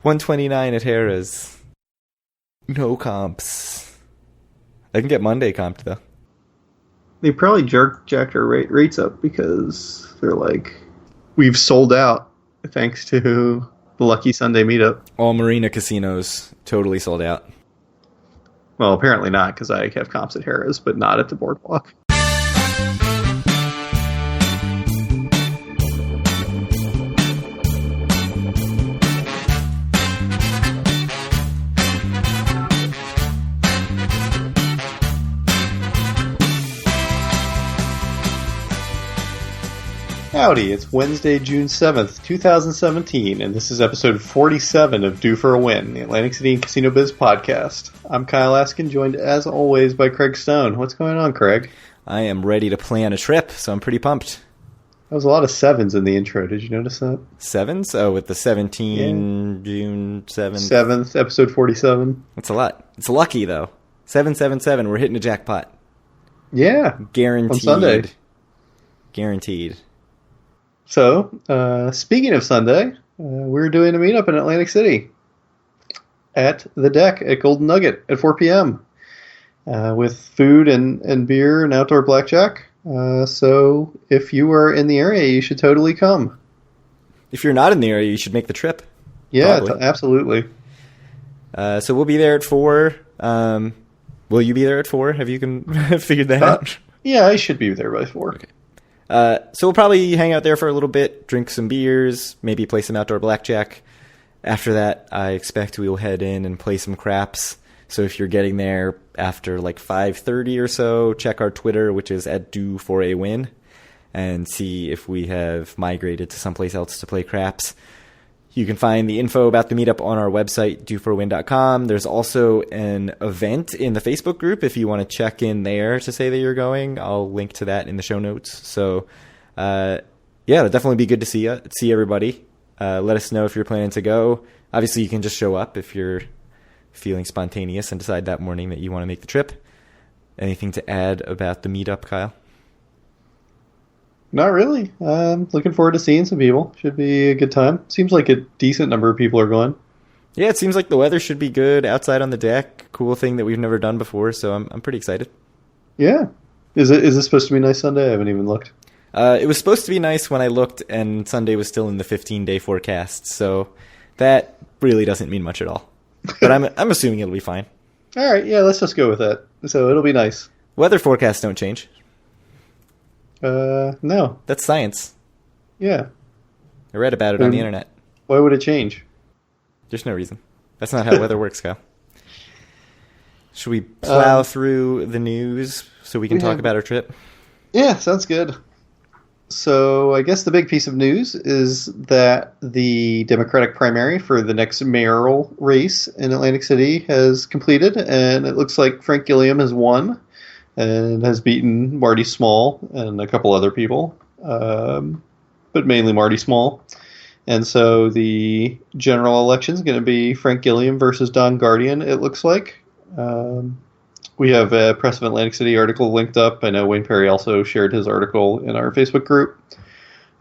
129 at Harrah's. No comps. I can get Monday comped, though. They probably jacked our rates up because they're like, we've sold out thanks to the Lucky Sunday meetup. All marina casinos totally sold out. Well, apparently not, because I have comps at Harrah's, but not at the Boardwalk. Howdy, it's Wednesday, June 7th, 2017, and this is episode 47 of Due for a Win, the Atlantic City and Casino Biz podcast. I'm Kyle Askin, joined as always by Craig Stone. What's going on, Craig? I am ready to plan a trip, so I'm pretty pumped. There was a lot of sevens in the intro. Did you notice that? Sevens? Oh, with the 17, yeah. June 7th. 7th, episode 47. That's a lot. It's lucky, though. 777, we're hitting a jackpot. Yeah. Guaranteed. On Sunday. Guaranteed. So, speaking of Sunday, we're doing a meetup in Atlantic City at the Deck at Golden Nugget at 4 p.m. With food and beer and outdoor blackjack. So, if you are in the area, you should totally come. If you're not in the area, you should make the trip. Yeah, absolutely. So we'll be there at 4. Will you be there at 4? Have you figured that out? Yeah, I should be there by 4. Okay. So we'll probably hang out there for a little bit, drink some beers, maybe play some outdoor blackjack. After that, I expect we will head in and play some craps. So if you're getting there after like 5:30 or so, check our Twitter, which is at DFAW, and see if we have migrated to someplace else to play craps. You can find the info about the meetup on our website, dueforawin.com. There's also an event in the Facebook group if you want to check in there to say that you're going. I'll link to that in the show notes. So, yeah, it'll definitely be good to see everybody. Let us know if you're planning to go. Obviously, you can just show up if you're feeling spontaneous and decide that morning that you want to make the trip. Anything to add about the meetup, Kyle? Not really. Looking forward to seeing some people. Should be a good time. Seems like a decent number of people are going. Yeah, it seems like the weather should be good outside on the deck. Cool thing that we've never done before, so I'm pretty excited. Yeah. Is it supposed to be nice Sunday? I haven't even looked. It was supposed to be nice when I looked, and Sunday was still in the 15-day forecast, so that really doesn't mean much at all. But I'm assuming it'll be fine. All right, yeah, let's just go with that. So it'll be nice. Weather forecasts don't change. No. That's science. Yeah. I read about it on the internet. Why would it change? There's no reason. That's not how weather works, Kyle. Should we plow through the news so we can talk about our trip? Yeah, sounds good. So I guess the big piece of news is that the Democratic primary for the next mayoral race in Atlantic City has completed, and it looks like Frank Gilliam has won and has beaten Marty Small and a couple other people, but mainly Marty Small. And so the general election is going to be Frank Gilliam versus Don Guardian, it looks like. We have a Press of Atlantic City article linked up. I know Wayne Perry also shared his article in our Facebook group.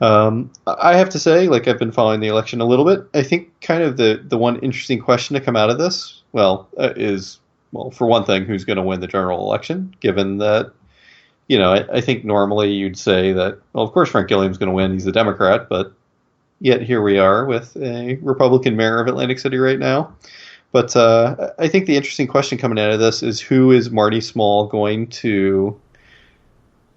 I have to say, like, I've been following the election a little bit. I think kind of the one interesting question to come out of this, is... Well, for one thing, who's going to win the general election, given that, I think normally you'd say that, well, of course Frank Gilliam's going to win. He's a Democrat, but yet here we are with a Republican mayor of Atlantic City right now. But I think the interesting question coming out of this is who is Marty Small going to,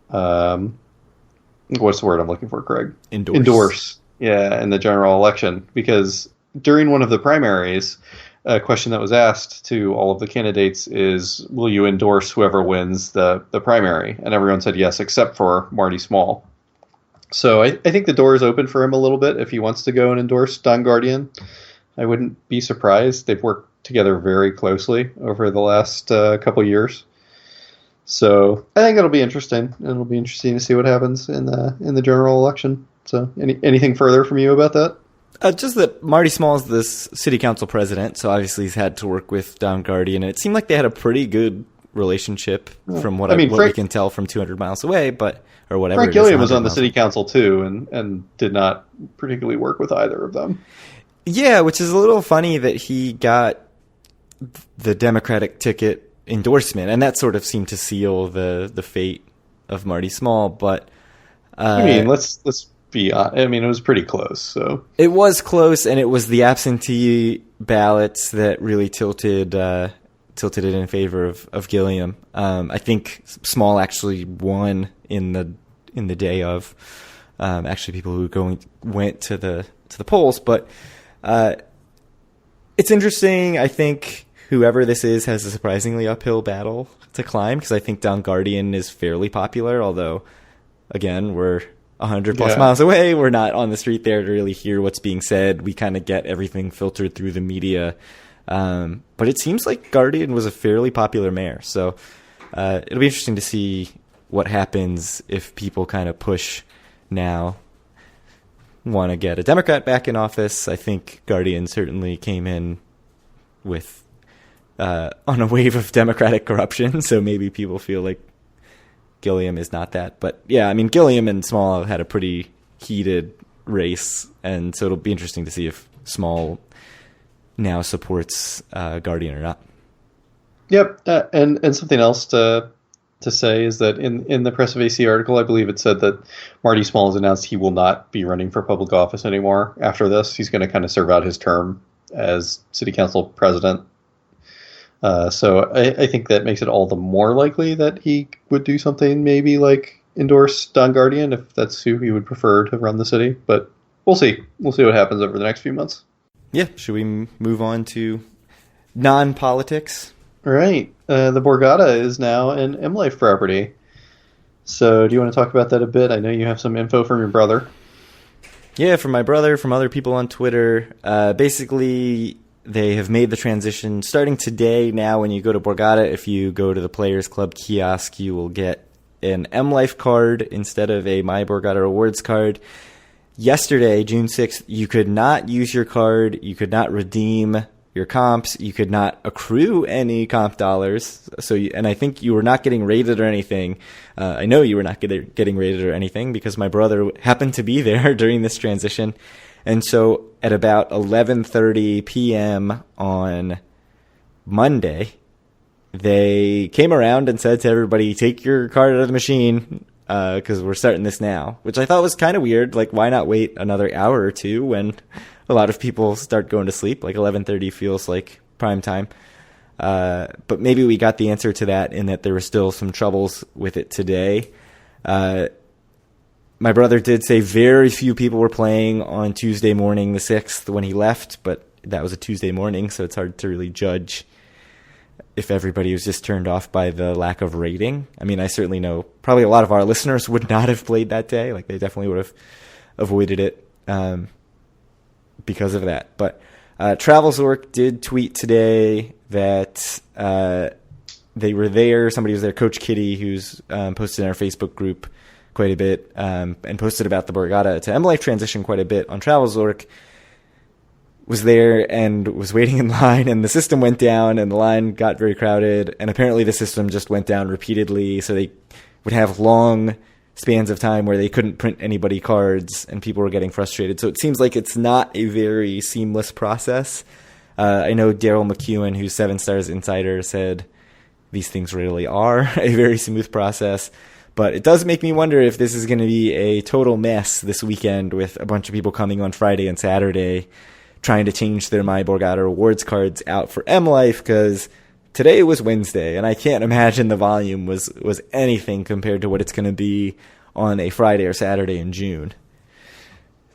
what's the word I'm looking for, Craig? Endorse. Yeah, in the general election. Because during one of the primaries, a question that was asked to all of the candidates is, will you endorse whoever wins the primary? And everyone said yes, except for Marty Small. So I think the door is open for him a little bit if he wants to go and endorse Don Guardian. I wouldn't be surprised. They've worked together very closely over the last couple years. So I think it'll be interesting. It'll be interesting to see what happens in the general election. So anything further from you about that? Just that Marty Small is this city council president, so obviously he's had to work with Don Guardian. It seemed like they had a pretty good relationship from what we can tell from 200 miles away, or whatever. Frank Gilliam was on the city council too, and did not particularly work with either of them. Yeah, which is a little funny that he got the Democratic ticket endorsement, and that sort of seemed to seal the fate of Marty Small. But I mean, let's be honest. I mean, it was pretty close. So it was close, and it was the absentee ballots that really tilted it in favor of Gilliam. I think Small actually won in the day of. Actually, people who went to the polls, but it's interesting. I think whoever this is has a surprisingly uphill battle to climb, because I think Don Guardian is fairly popular, although, again, we're 100 plus miles away. We're not on the street there to really hear what's being said. We kind of get everything filtered through the media. But it seems like Guardian was a fairly popular mayor. So it'll be interesting to see what happens if people kind of push now, want to get a Democrat back in office. I think Guardian certainly came in with on a wave of Democratic corruption, so maybe people feel like Gilliam is not that. But yeah, I mean, Gilliam and Small had a pretty heated race, and so it'll be interesting to see if Small now supports Guardian or not. Yep, and something else to say is that in the Press of AC article, I believe it said that Marty Small has announced he will not be running for public office anymore after this. He's going to kind of serve out his term as city council president. So I think that makes it all the more likely that he would do something maybe like endorse Don Guardian if that's who he would prefer to run the city. But we'll see. We'll see what happens over the next few months. Yeah, should we move on to non-politics? All right. The Borgata is now an M-Life property. So do you want to talk about that a bit? I know you have some info from your brother. Yeah, from my brother, from other people on Twitter. Basically, they have made the transition starting today. Now, when you go to Borgata, if you go to the Players Club kiosk, you will get an M-Life card instead of a My Borgata Rewards card. Yesterday, June 6th, you could not use your card. You could not redeem your comps. You could not accrue any comp dollars. And I think you were not getting rated or anything. I know you were not getting rated or anything because my brother happened to be there during this transition. And so at about 11:30 p.m. on Monday, they came around and said to everybody, take your card out of the machine because we're starting this now, which I thought was kind of weird. Like, why not wait another hour or two when a lot of people start going to sleep? Like 11:30 feels like prime time. But maybe we got the answer to that in that there were still some troubles with it today. My brother did say very few people were playing on Tuesday morning, the 6th, when he left, but that was a Tuesday morning, so it's hard to really judge if everybody was just turned off by the lack of rating. I mean, I certainly know probably a lot of our listeners would not have played that day. Like, they definitely would have avoided it because of that. But Travelzork did tweet today that they were there. Somebody was there, Coach Kitty, who's posted in our Facebook group quite a bit, and posted about the Borgata to M-Life transition quite a bit on Travelzork, was there and was waiting in line, and the system went down, and the line got very crowded, and apparently the system just went down repeatedly, so they would have long spans of time where they couldn't print anybody cards, and people were getting frustrated. So it seems like it's not a very seamless process. I know Daryl McEwen, who's 7 Stars Insider, said these things really are a very smooth process. But it does make me wonder if this is going to be a total mess this weekend with a bunch of people coming on Friday and Saturday trying to change their My Borgata Rewards cards out for M-Life, because today was Wednesday, and I can't imagine the volume was anything compared to what it's going to be on a Friday or Saturday in June.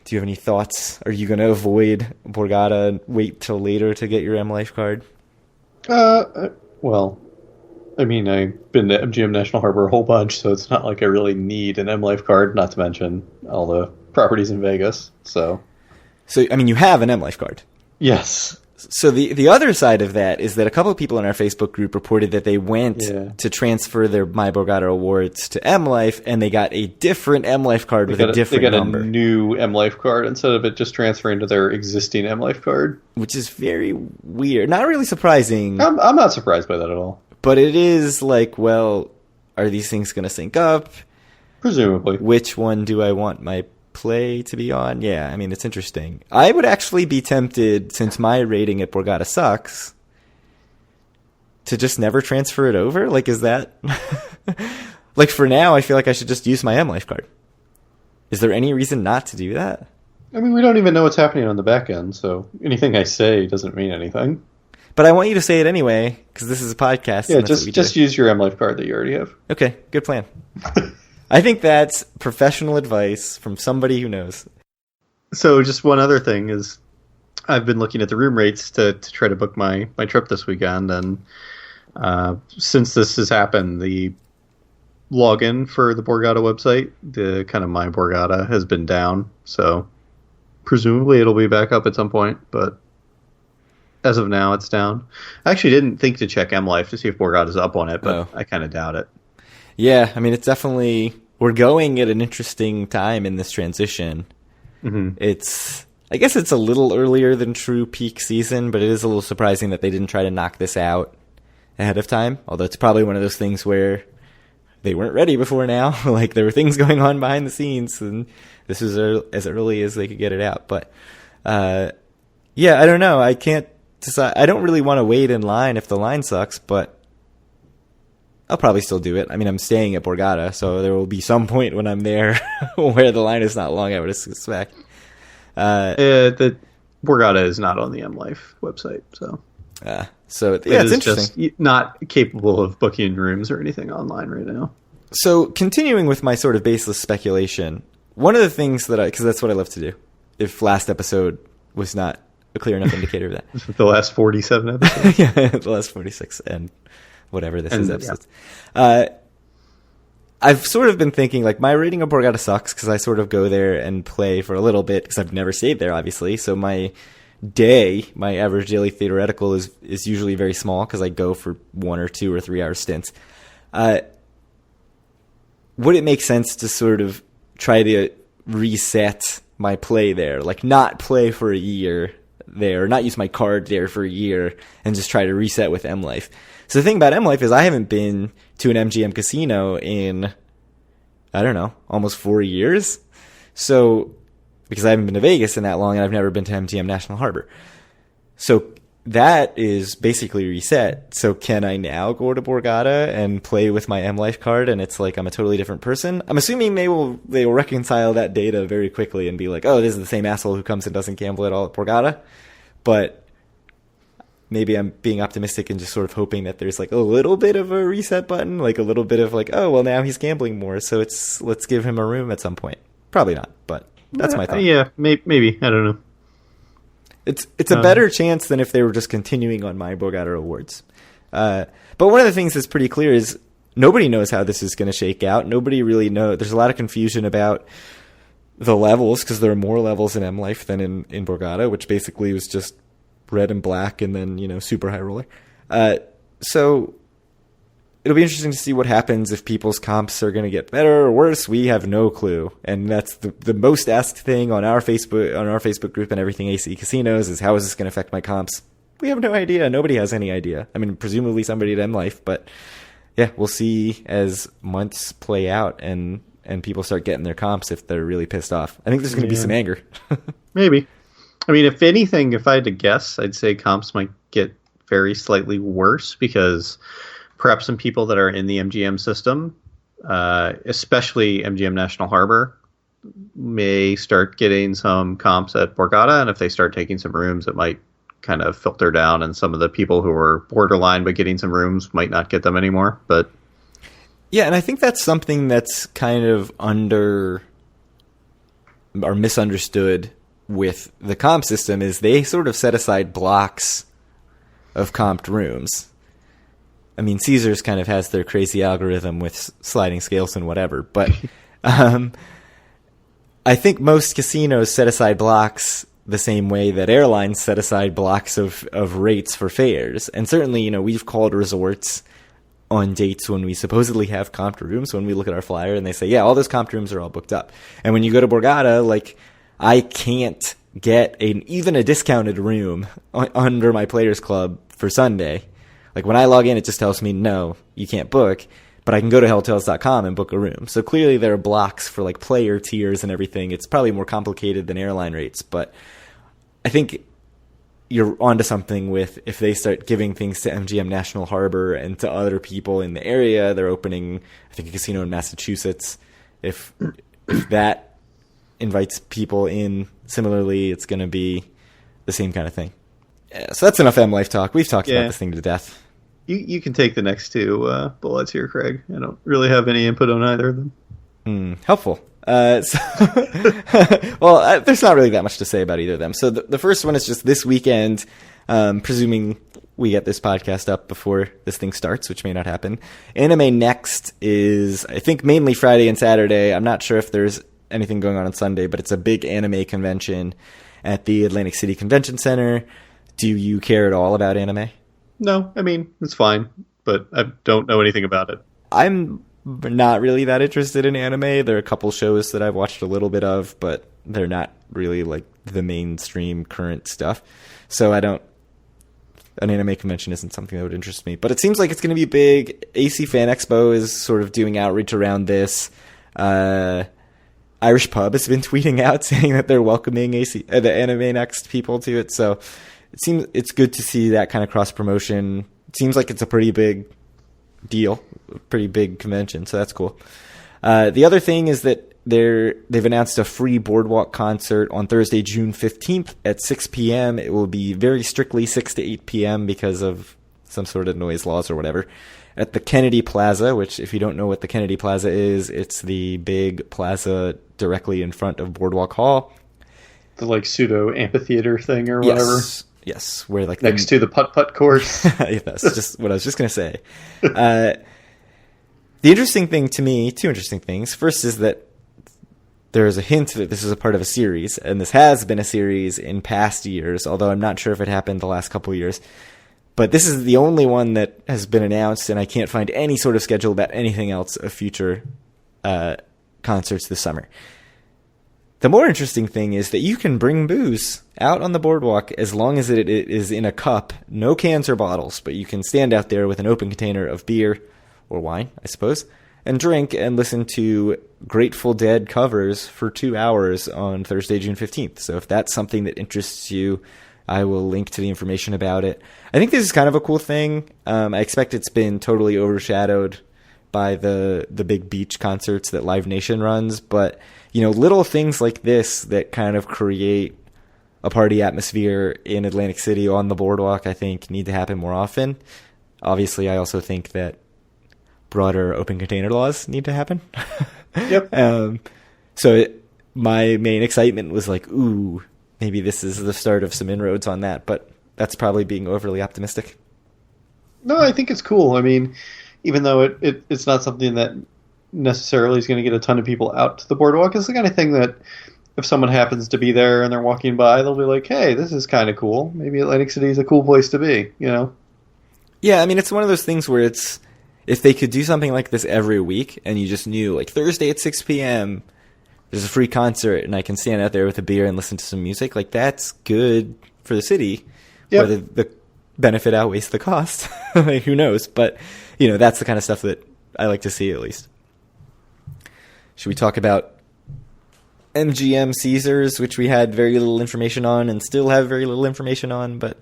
Do you have any thoughts? Are you going to avoid Borgata and wait till later to get your M-Life card? Well, I mean, I've been to MGM National Harbor a whole bunch, so it's not like I really need an M-Life card, not to mention all the properties in Vegas. So, I mean, you have an M-Life card. Yes. So the other side of that is that a couple of people in our Facebook group reported that they went to transfer their My Borgata Awards to M-Life, and they got a different M-Life card with a different number. They got a new M-Life card instead of it just transferring to their existing M-Life card. Which is very weird. Not really surprising. I'm not surprised by that at all. But it is like, well, are these things going to sync up? Presumably. Which one do I want my play to be on. Yeah, I mean, it's interesting. I would actually be tempted, since my rating at Borgata sucks, to just never transfer it over. Like, is that... like, for now, I feel like I should just use my M Life card. Is there any reason not to do that? I mean, we don't even know what's happening on the back end, so anything I say doesn't mean anything. But I want you to say it anyway, because this is a podcast. Yeah, just use your M Life card that you already have. Okay, good plan. I think that's professional advice from somebody who knows. So just one other thing is I've been looking at the room rates to try to book my trip this weekend, and since this has happened, the login for the Borgata website, the kind of My Borgata, has been down. So presumably it'll be back up at some point, but as of now it's down. I actually didn't think to check M Life to see if Borgata's up on it, but I kind of doubt it. Yeah, I mean, it's definitely... We're going at an interesting time in this transition. Mm-hmm. I guess it's a little earlier than true peak season, but it is a little surprising that they didn't try to knock this out ahead of time. Although it's probably one of those things where they weren't ready before now. Like, there were things going on behind the scenes, and this was as early as they could get it out. But, yeah, I don't know. I can't decide. I don't really want to wait in line if the line sucks, but I'll probably still do it. I mean, I'm staying at Borgata, so there will be some point when I'm there where the line is not long, I would suspect. The Borgata is not on the M Life website, so yeah, it's interesting. Just not capable of booking rooms or anything online right now. So, continuing with my sort of baseless speculation, one of the things that because that's what I love to do, if last episode was not a clear enough indicator of that. The last 47 episodes? Yeah, the last 46 and whatever this is episodes. Yeah. I've sort of been thinking, like, my rating of Borgata sucks because I sort of go there and play for a little bit because I've never stayed there, obviously. So my average daily theoretical is usually very small because I go for 1 or 2 or 3 hour stints. Would it make sense to sort of try to reset my play there? Like, not play for a year there, not use my card there for a year, and just try to reset with M Life. So the thing about M Life is I haven't been to an MGM casino in, I don't know, almost 4 years. So, because I haven't been to Vegas in that long, and I've never been to MGM National Harbor. So that is basically reset. So can I now go to Borgata and play with my M Life card, and it's like I'm a totally different person? I'm assuming they will reconcile that data very quickly and be like, oh, this is the same asshole who comes and doesn't gamble at all at Borgata. But maybe I'm being optimistic and just sort of hoping that there's like a little bit of a reset button, like a little bit of like, oh, well, now he's gambling more, so let's give him a room at some point. Probably not, but that's my thought. Yeah, maybe. I don't know. It's a better chance than if they were just continuing on my Borgata rewards. But one of the things that's pretty clear is nobody knows how this is going to shake out. Nobody really knows. There's a lot of confusion about the levels because there are more levels in M Life than in Borgata, which basically was just red and black and then, super high roller. So it'll be interesting to see what happens if people's comps are going to get better or worse. We have no clue. And that's the most asked thing on our Facebook group and everything AC Casinos is, how is this going to affect my comps? We have no idea. Nobody has any idea. I mean, presumably somebody at M Life, but yeah, we'll see as months play out and people start getting their comps if they're really pissed off. I think there's going to be some anger. Maybe. I mean, if anything, if I had to guess, I'd say comps might get very slightly worse because perhaps some people that are in the MGM system, especially MGM National Harbor, may start getting some comps at Borgata, and if they start taking some rooms, it might kind of filter down, and some of the people who are borderline but getting some rooms might not get them anymore. But yeah, and I think that's something that's kind of under or misunderstood with the comp system is they sort of set aside blocks of comped rooms. I mean, Caesars kind of has their crazy algorithm with sliding scales and whatever, but I think most casinos set aside blocks the same way that airlines set aside blocks of rates for fares. And certainly, we've called resorts on dates when we supposedly have comped rooms, when we look at our flyer and they say, yeah, all those comped rooms are all booked up. And when you go to Borgata, like, I can't get even a discounted room under my Players Club for Sunday. Like, when I log in, it just tells me, no, you can't book. but I can go to hotels.com and book a room. So clearly there are blocks for like player tiers and everything. It's probably more complicated than airline rates, but I think you're onto something with if they start giving things to MGM National Harbor and to other people in the area. They're opening, I think, a casino in Massachusetts. If that invites people in similarly, it's going to be the same kind of thing. Yeah, so that's enough M Life talk. We've talked about this thing to death. You can take the next two bullets here, Craig. I don't really have any input on either of them. Helpful. There's not really that much to say about either of them. So the first one is just this weekend, presuming we get this podcast up before this thing starts, which may not happen. Anime Next is, I think, mainly Friday and Saturday. I'm not sure if there's anything going on Sunday, but it's a big anime convention at the Atlantic City Convention Center. Do you care at all about anime? No, I mean, it's fine, but I don't know anything about it. I'm not really that interested in anime. There are a couple shows that I've watched a little bit of, but they're not really like the mainstream current stuff. So an anime convention isn't something that would interest me. But it seems like it's going to be big. AC Fan Expo is sort of doing outreach around this. Irish Pub has been tweeting out saying that they're welcoming the Anime Next people to it. So it seems it's good to see that kind of cross promotion. It seems like it's a pretty big deal, a pretty big convention, so that's cool. The other thing is that they've announced a free Boardwalk concert on Thursday, June 15th at 6 p.m. It will be very strictly 6 to 8 p.m. because of some sort of noise laws or whatever. At the Kennedy Plaza, which if you don't know what the Kennedy Plaza is, it's the big plaza directly in front of Boardwalk Hall. The like pseudo amphitheater thing or whatever. Yes, where like next to the putt-putt course. Yeah, that's just what I was just going to say. The interesting thing to me, two interesting things. First is that there is a hint that this is a part of a series, and this has been a series in past years, although I'm not sure if it happened the last couple of years. But this is the only one that has been announced, and I can't find any sort of schedule about anything else of future concerts this summer. The more interesting thing is that you can bring booze out on the boardwalk as long as it is in a cup, no cans or bottles, but you can stand out there with an open container of beer or wine, I suppose, and drink and listen to Grateful Dead covers for 2 hours on Thursday, June 15th. So if that's something that interests you, I will link to the information about it. I think this is kind of a cool thing. I expect it's been totally overshadowed by the big beach concerts that Live Nation runs, but little things like this that kind of create a party atmosphere in Atlantic City on the boardwalk, I think, need to happen more often. Obviously, I also think that broader open container laws need to happen. Yep. My main excitement was like, ooh, maybe this is the start of some inroads on that, but that's probably being overly optimistic. No, I think it's cool. I mean, even though it's not something that necessarily is going to get a ton of people out to the boardwalk, it's the kind of thing that if someone happens to be there and they're walking by, they'll be like, hey, this is kind of cool. Maybe Atlantic City is a cool place to be, Yeah, I mean, it's one of those things where it's, if they could do something like this every week and you just knew, like, Thursday at 6 p.m., there's a free concert and I can stand out there with a beer and listen to some music, like, that's good for the city. Yep. Whether the benefit outweighs the cost, like, who knows? But, that's the kind of stuff that I like to see, at least. Should we talk about MGM Caesars, which we had very little information on and still have very little information on, but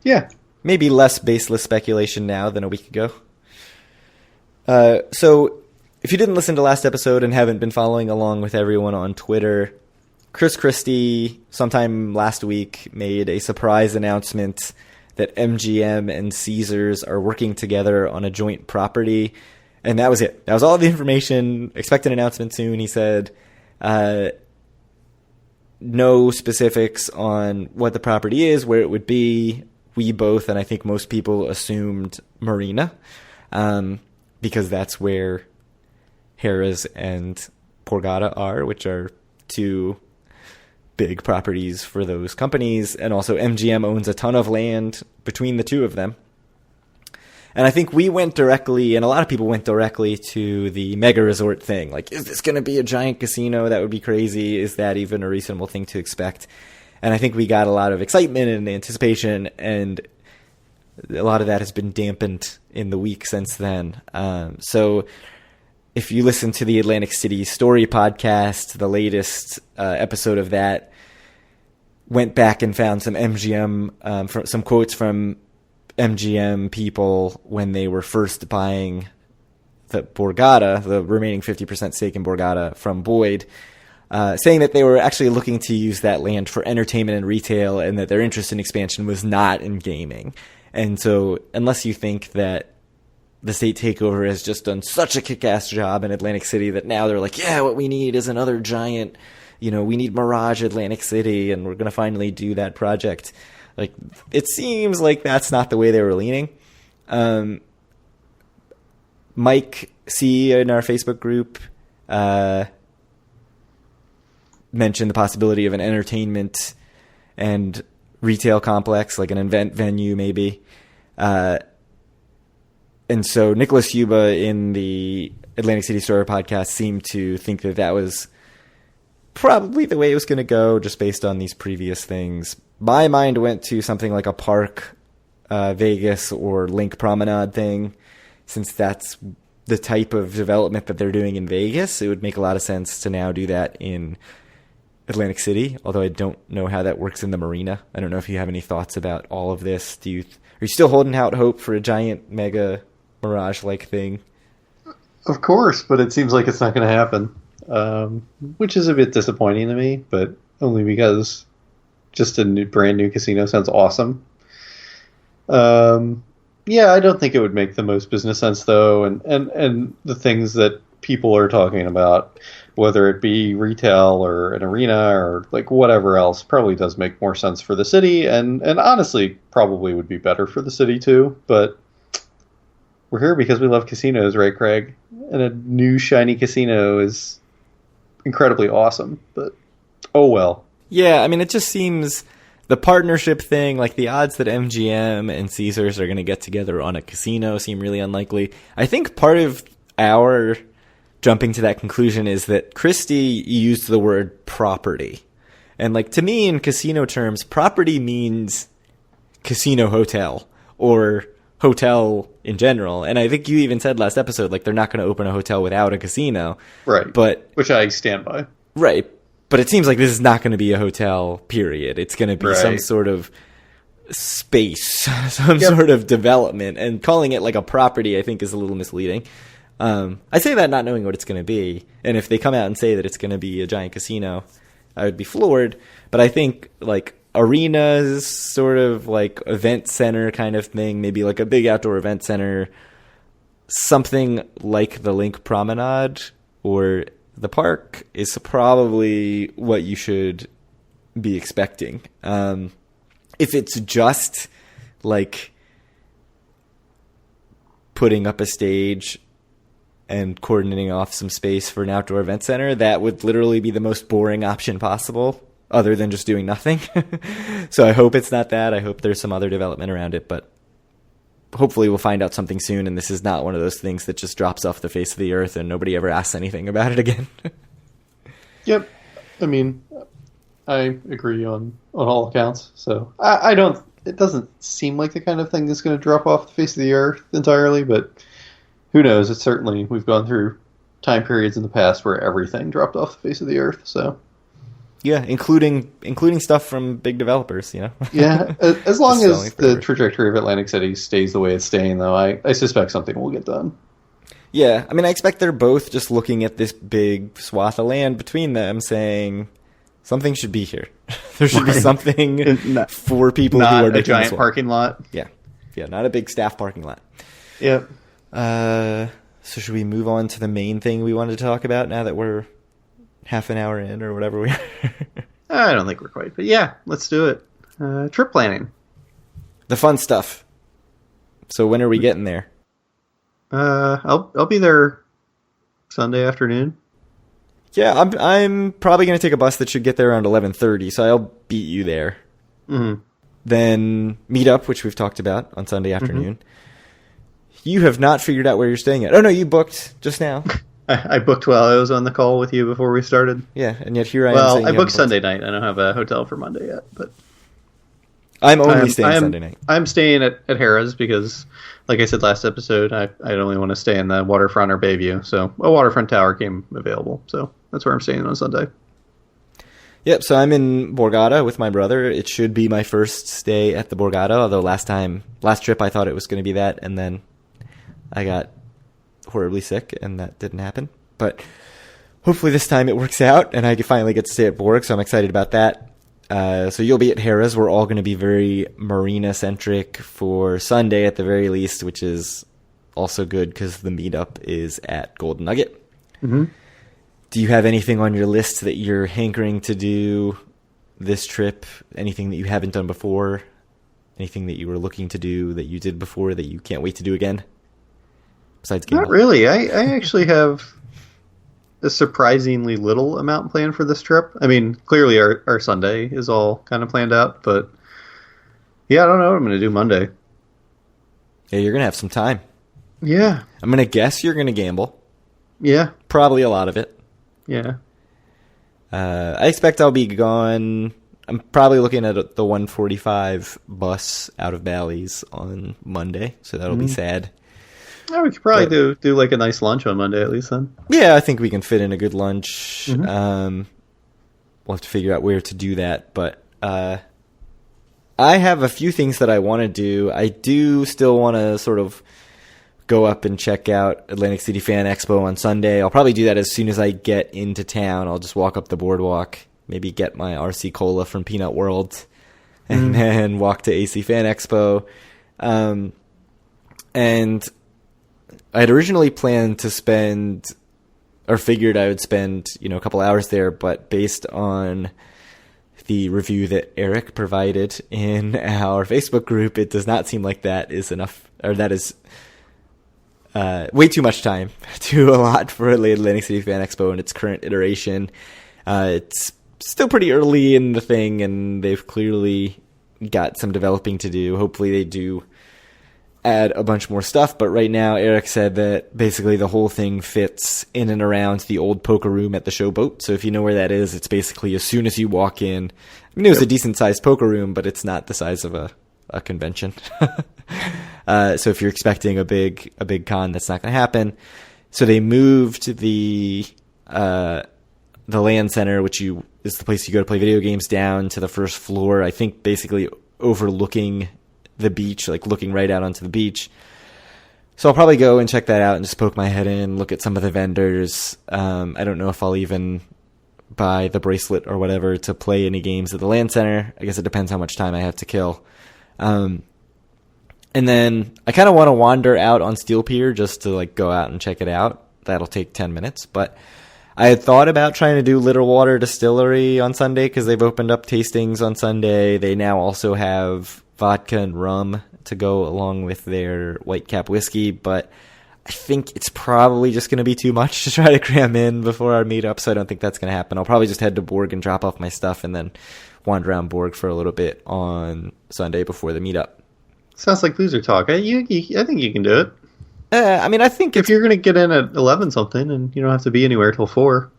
yeah, maybe less baseless speculation now than a week ago. So if you didn't listen to last episode and haven't been following along with everyone on Twitter, Chris Christie sometime last week made a surprise announcement that MGM and Caesars are working together on a joint property. And that was it. That was all the information. Expect an announcement soon, he said. No specifics on what the property is, where it would be. We both, and I think most people, assumed Marina, because that's where Harrah's and Borgata are, which are two big properties for those companies. And also MGM owns a ton of land between the two of them. And I think we went directly, and a lot of people went directly to the mega resort thing. Like, is this going to be a giant casino? That would be crazy. Is that even a reasonable thing to expect? And I think we got a lot of excitement and anticipation. And a lot of that has been dampened in the week since then. So if you listen to the Atlantic City Story podcast, the latest episode of that, went back and found some MGM, some quotes from MGM people when they were first buying the Borgata, the remaining 50% stake in Borgata from Boyd, saying that they were actually looking to use that land for entertainment and retail, and that their interest in expansion was not in gaming. And so unless you think that the state takeover has just done such a kick-ass job in Atlantic City that now they're like, yeah, what we need is another giant, we need Mirage Atlantic City, and we're going to finally do that project. Like, it seems like that's not the way they were leaning. Mike C. in our Facebook group mentioned the possibility of an entertainment and retail complex, like an event venue maybe. And so Nicholas Yuba in the Atlantic City Story podcast seemed to think that that was probably the way it was going to go, just based on these previous things. My mind went to something like a Park Vegas or Link Promenade thing, since that's the type of development that they're doing in Vegas. It would make a lot of sense to now do that in Atlantic City, although I don't know how that works in the marina. I don't know if you have any thoughts about all of this. Are you still holding out hope for a giant mega Mirage-like thing? Of course, but it seems like it's not going to happen, which is a bit disappointing to me, but only because just a brand new casino sounds awesome. Yeah, I don't think it would make the most business sense, though, and the things that people are talking about, whether it be retail or an arena or like whatever else, probably does make more sense for the city, and honestly probably would be better for the city too. But we're here because we love casinos, right, Craig? And a new shiny casino is incredibly awesome, but oh well. Yeah, I mean, it just seems the partnership thing, like the odds that MGM and Caesars are going to get together on a casino seem really unlikely. I think part of our jumping to that conclusion is that Christie used the word property. And like, to me, in casino terms, property means casino hotel or hotel in general. And I think you even said last episode, like, they're not going to open a hotel without a casino. Right. But which I stand by. Right. But it seems like this is not going to be a hotel, period. It's going to be some sort of space, some sort of development. And calling it like a property, I think, is a little misleading. I say that not knowing what it's going to be. And if they come out and say that it's going to be a giant casino, I would be floored. But I think, like, arenas, sort of like event center kind of thing, maybe like a big outdoor event center, something like the Link Promenade or the park is probably what you should be expecting. If it's just like putting up a stage and coordinating off some space for an outdoor event center, that would literally be the most boring option possible, other than just doing nothing. So I hope it's not that. I hope there's some other development around it, but hopefully we'll find out something soon, and this is not one of those things that just drops off the face of the earth and nobody ever asks anything about it again. Yep. I mean, I agree on all accounts. So I don't, it doesn't seem like the kind of thing that's going to drop off the face of the earth entirely, but who knows? It's certainly, we've gone through time periods in the past where everything dropped off the face of the earth, so. Yeah, including stuff from big developers, Yeah, as long as the trajectory of Atlantic City stays the way it's staying, though, I suspect something will get done. Yeah, I mean, I expect they're both just looking at this big swath of land between them saying, something should be here. There should be something for people who are making a giant parking lot. Yeah, not a big staff parking lot. Yep. So should we move on to the main thing we wanted to talk about now that we're half an hour in or whatever we are? I don't think we're quite, but yeah, let's do it. Trip planning. The fun stuff. So when are we getting there? I'll be there Sunday afternoon. Yeah, I'm probably going to take a bus that should get there around 11:30, so I'll beat you there. Mm-hmm. Then meet up, which we've talked about on Sunday afternoon. Mm-hmm. You have not figured out where you're staying at. Oh no, you booked just now. I booked while I was on the call with you before we started. Yeah, and yet here I am. Well, I booked Sunday night. I don't have a hotel for Monday yet, but I'm only staying Sunday night. I'm staying at Harrah's because, like I said last episode, I only want to stay in the waterfront or Bayview. So a waterfront tower came available. So that's where I'm staying on Sunday. Yep, so I'm in Borgata with my brother. It should be my first stay at the Borgata, although last trip I thought it was going to be that, and then I got horribly sick, and that didn't happen. But hopefully this time it works out, and I finally get to stay at Borg, so I'm excited about that. So you'll be at Harrah's. We're all going to be very marina-centric for Sunday at the very least, which is also good because the meetup is at Golden Nugget. Mm-hmm. Do you have anything on your list that you're hankering to do this trip? Anything that you haven't done before? Anything that you were looking to do that you did before that you can't wait to do again? Besides gaming? Not really. I actually have a surprisingly little amount planned for this trip. I mean, clearly our Sunday is all kind of planned out, but yeah, I don't know what I'm going to do Monday. Yeah, you're going to have some time. Yeah. I'm going to guess you're going to gamble. Yeah. Probably a lot of it. Yeah. I expect I'll be gone. I'm probably looking at the 1:45 bus out of Bally's on Monday, so that'll be sad. Yeah, we could probably do like a nice lunch on Monday at least then. Yeah, I think we can fit in a good lunch. Mm-hmm. We'll have to figure out where to do that, but I have a few things that I want to do. I do still want to sort of go up and check out Atlantic City Fan Expo on Sunday. I'll probably do that as soon as I get into town. I'll just walk up the boardwalk, maybe get my RC Cola from Peanut World, and then walk to AC Fan Expo. And I had originally planned to spend, or figured I would spend, a couple hours there, but based on the review that Eric provided in our Facebook group, it does not seem like that is enough, or that is way too much time to allot for the Atlantic City Fan Expo in its current iteration. It's still pretty early in the thing, and they've clearly got some developing to do. Hopefully they do add a bunch more stuff, but right now Eric said that basically the whole thing fits in and around the old poker room at the Showboat. So if you know where that is, it's basically as soon as you walk in. I mean, it was a decent-sized poker room, but it's not the size of a convention. So if you're expecting a big con, that's not going to happen. So they moved the LAN center, which is the place you go to play video games, down to the first floor. I think basically overlooking the beach, like looking right out onto the beach. So I'll probably go and check that out and just poke my head in, look at some of the vendors. I don't know if I'll even buy the bracelet or whatever to play any games at the LAN center. I guess it depends how much time I have to kill. And then I kind of want to wander out on Steel Pier just to like go out and check it out. That'll take 10 minutes. But I had thought about trying to do Little Water Distillery on Sunday because they've opened up tastings on Sunday. They now also have vodka and rum to go along with their White Cap whiskey. But I think it's probably just going to be too much to try to cram in before our meetup, so I don't think that's going to happen. I'll probably just head to Borg and drop off my stuff and then wander around Borg for a little bit on Sunday before the meetup. Sounds like loser talk. I think you can do it. I mean, I think if you're going to get in at 11 something and you don't have to be anywhere till 4.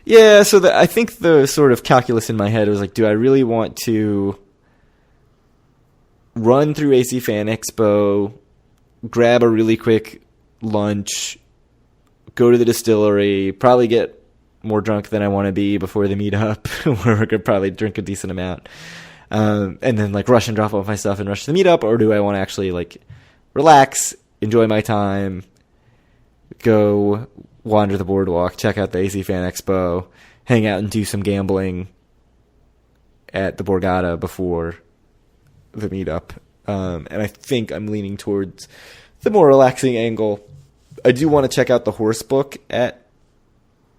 Yeah, so I think the sort of calculus in my head was like, do I really want to run through AC Fan Expo, grab a really quick lunch, go to the distillery, probably get more drunk than I want to be before the meetup, where we're going to probably drink a decent amount, and then like rush and drop off my stuff and rush to the meetup? Or do I want to actually like relax, enjoy my time, go wander the boardwalk, check out the AC Fan Expo, hang out and do some gambling at the Borgata before the meetup? And I think I'm leaning towards the more relaxing angle. I do want to check out the horse book at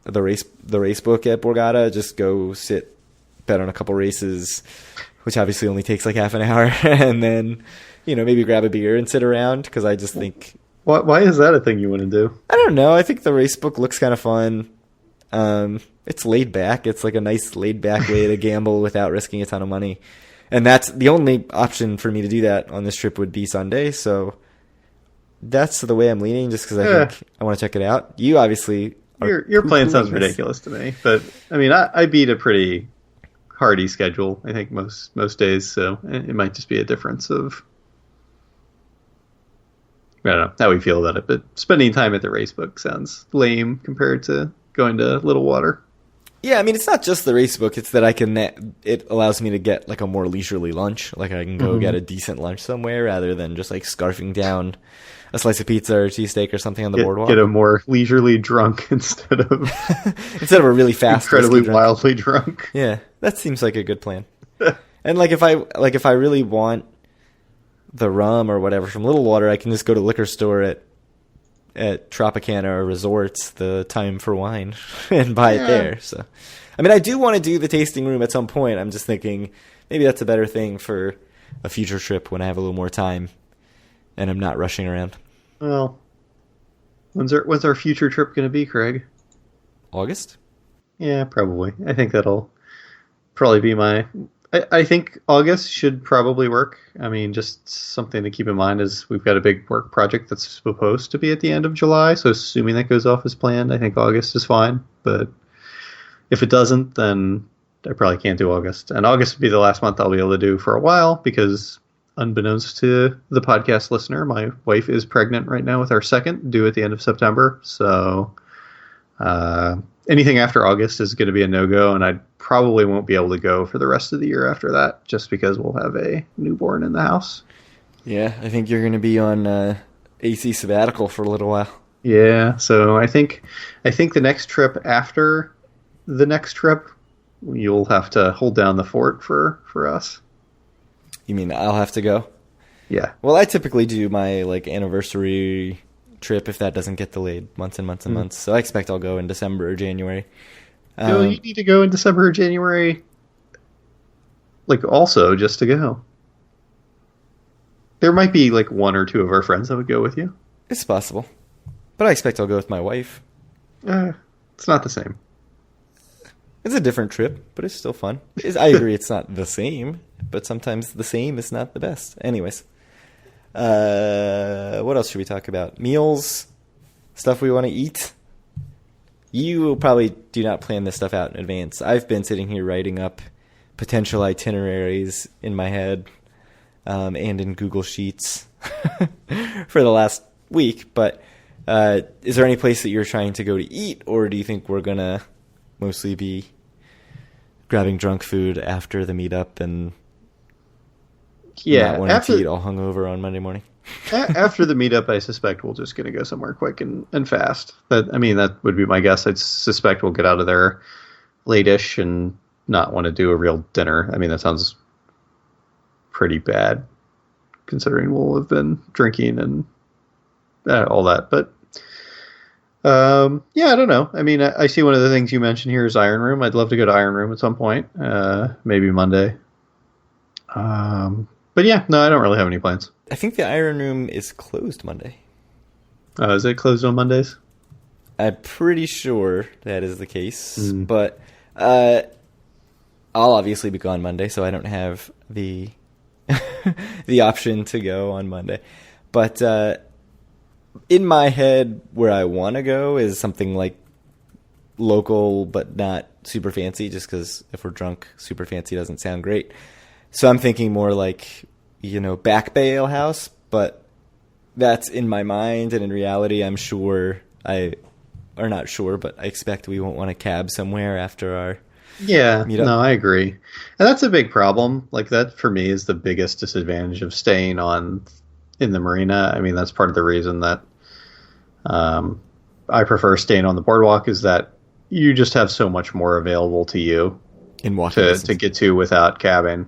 the race book at Borgata. Just go sit, bet on a couple races, which obviously only takes like half an hour, and then, maybe grab a beer and sit around, because I just think... Why is that a thing you want to do? I don't know. I think the race book looks kind of fun. It's laid back. It's like a nice laid back way to gamble without risking a ton of money. And that's the only option for me to do that on this trip would be Sunday. So that's the way I'm leaning, just because I think I want to check it out. You obviously... Your plan sounds ridiculous to me. But, I mean, I beat a pretty Hardy schedule, I think, most days. So it might just be a difference of, I don't know how we feel about it. But spending time at the race book sounds lame compared to going to Little Water. Yeah, I mean, it's not just the race book. It's that it allows me to get like a more leisurely lunch. Like I can go get a decent lunch somewhere rather than just like scarfing down a slice of pizza or cheesesteak or something on the boardwalk. Get a more leisurely drunk instead of a really fast, incredibly wildly drunk. Yeah, that seems like a good plan. And like if I really want the rum or whatever from Little Water, I can just go to the liquor store at Tropicana or Resorts, the Time for Wine, and buy it there. So, I mean, I do want to do the tasting room at some point. I'm just thinking maybe that's a better thing for a future trip when I have a little more time and I'm not rushing around. Well, when's our future trip going to be, Craig? August? Yeah, probably. I think that'll probably be I think August should probably work. I mean, just something to keep in mind is we've got a big work project that's supposed to be at the end of July. So assuming that goes off as planned, I think August is fine. But if it doesn't, then I probably can't do August. And August would be the last month I'll be able to do for a while because unbeknownst to the podcast listener, my wife is pregnant right now with our second, due at the end of September. So anything after August is going to be a no-go, and I probably won't be able to go for the rest of the year after that, just because we'll have a newborn in the house. Yeah, I think you're going to be on AC sabbatical for a little while. Yeah, so I think the next trip after the next trip, you'll have to hold down the fort for us. You mean I'll have to go? Yeah. Well, I typically do my like anniversary trip if that doesn't get delayed months and months and months. So I expect I'll go in December or January. No, you need to go in December or January, like also just to go. There might be like one or two of our friends that would go with you. It's possible. But I expect I'll go with my wife. It's not the same. It's a different trip, but it's still fun. I agree it's not the same, but sometimes the same is not the best. Anyways. What else should we talk about? Meals, stuff we want to eat. You probably do not plan this stuff out in advance. I've been sitting here writing up potential itineraries in my head and in Google Sheets for the last week. But is there any place that you're trying to go to eat, or do you think we're going to mostly be grabbing drunk food after the meetup and not wanting to eat all hungover on Monday morning? After the meetup, I suspect we're just going to go somewhere quick and fast. That would be my guess. I suspect we'll get out of there late-ish and not want to do a real dinner. I mean, that sounds pretty bad, considering we'll have been drinking and all that. But, yeah, I don't know. I mean, I see one of the things you mentioned here is Iron Room. I'd love to go to Iron Room at some point, maybe Monday. But yeah, no, I don't really have any plans. I think the Iron Room is closed Monday. Is it closed on Mondays? I'm pretty sure that is the case. But I'll obviously be gone Monday, so I don't have the the option to go on Monday. But in my head, where I want to go is something like local but not super fancy, just because if we're drunk, super fancy doesn't sound great. So I'm thinking more like, Back Bay Ale House, but that's in my mind, and in reality, I'm sure not sure, but I expect we won't want to cab somewhere after our meetup. No, I agree. And that's a big problem. Like that, for me, is the biggest disadvantage of staying in the marina. I mean, that's part of the reason that I prefer staying on the boardwalk, is that you just have so much more available to you to get to without cabbing.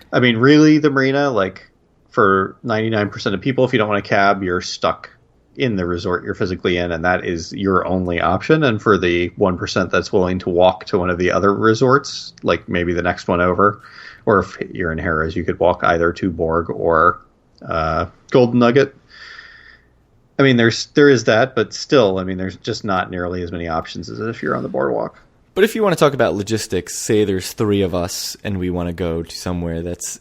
I mean, really, the marina, like, for 99% of people, if you don't want to cab, you're stuck in the resort you're physically in, and that is your only option. And for the 1% that's willing to walk to one of the other resorts, like maybe the next one over, or if you're in Harrah's, you could walk either to Borg or Golden Nugget. I mean, there is that, but still, I mean, there's just not nearly as many options as if you're on the boardwalk. But if you want to talk about logistics, say there's 3 of us and we want to go to somewhere that's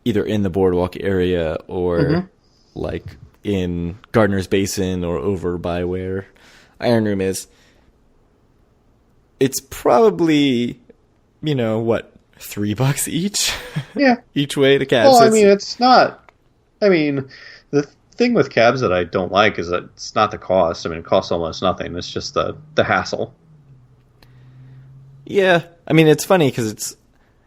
either in the boardwalk area or like in Gardner's Basin or over by where Iron Room is, it's probably what, $3 each? Yeah. Each way to cabs. Well, I mean, it's not. I mean, the thing with cabs that I don't like is that it's not the cost. I mean, it costs almost nothing. It's just the hassle. Yeah, I mean, it's funny because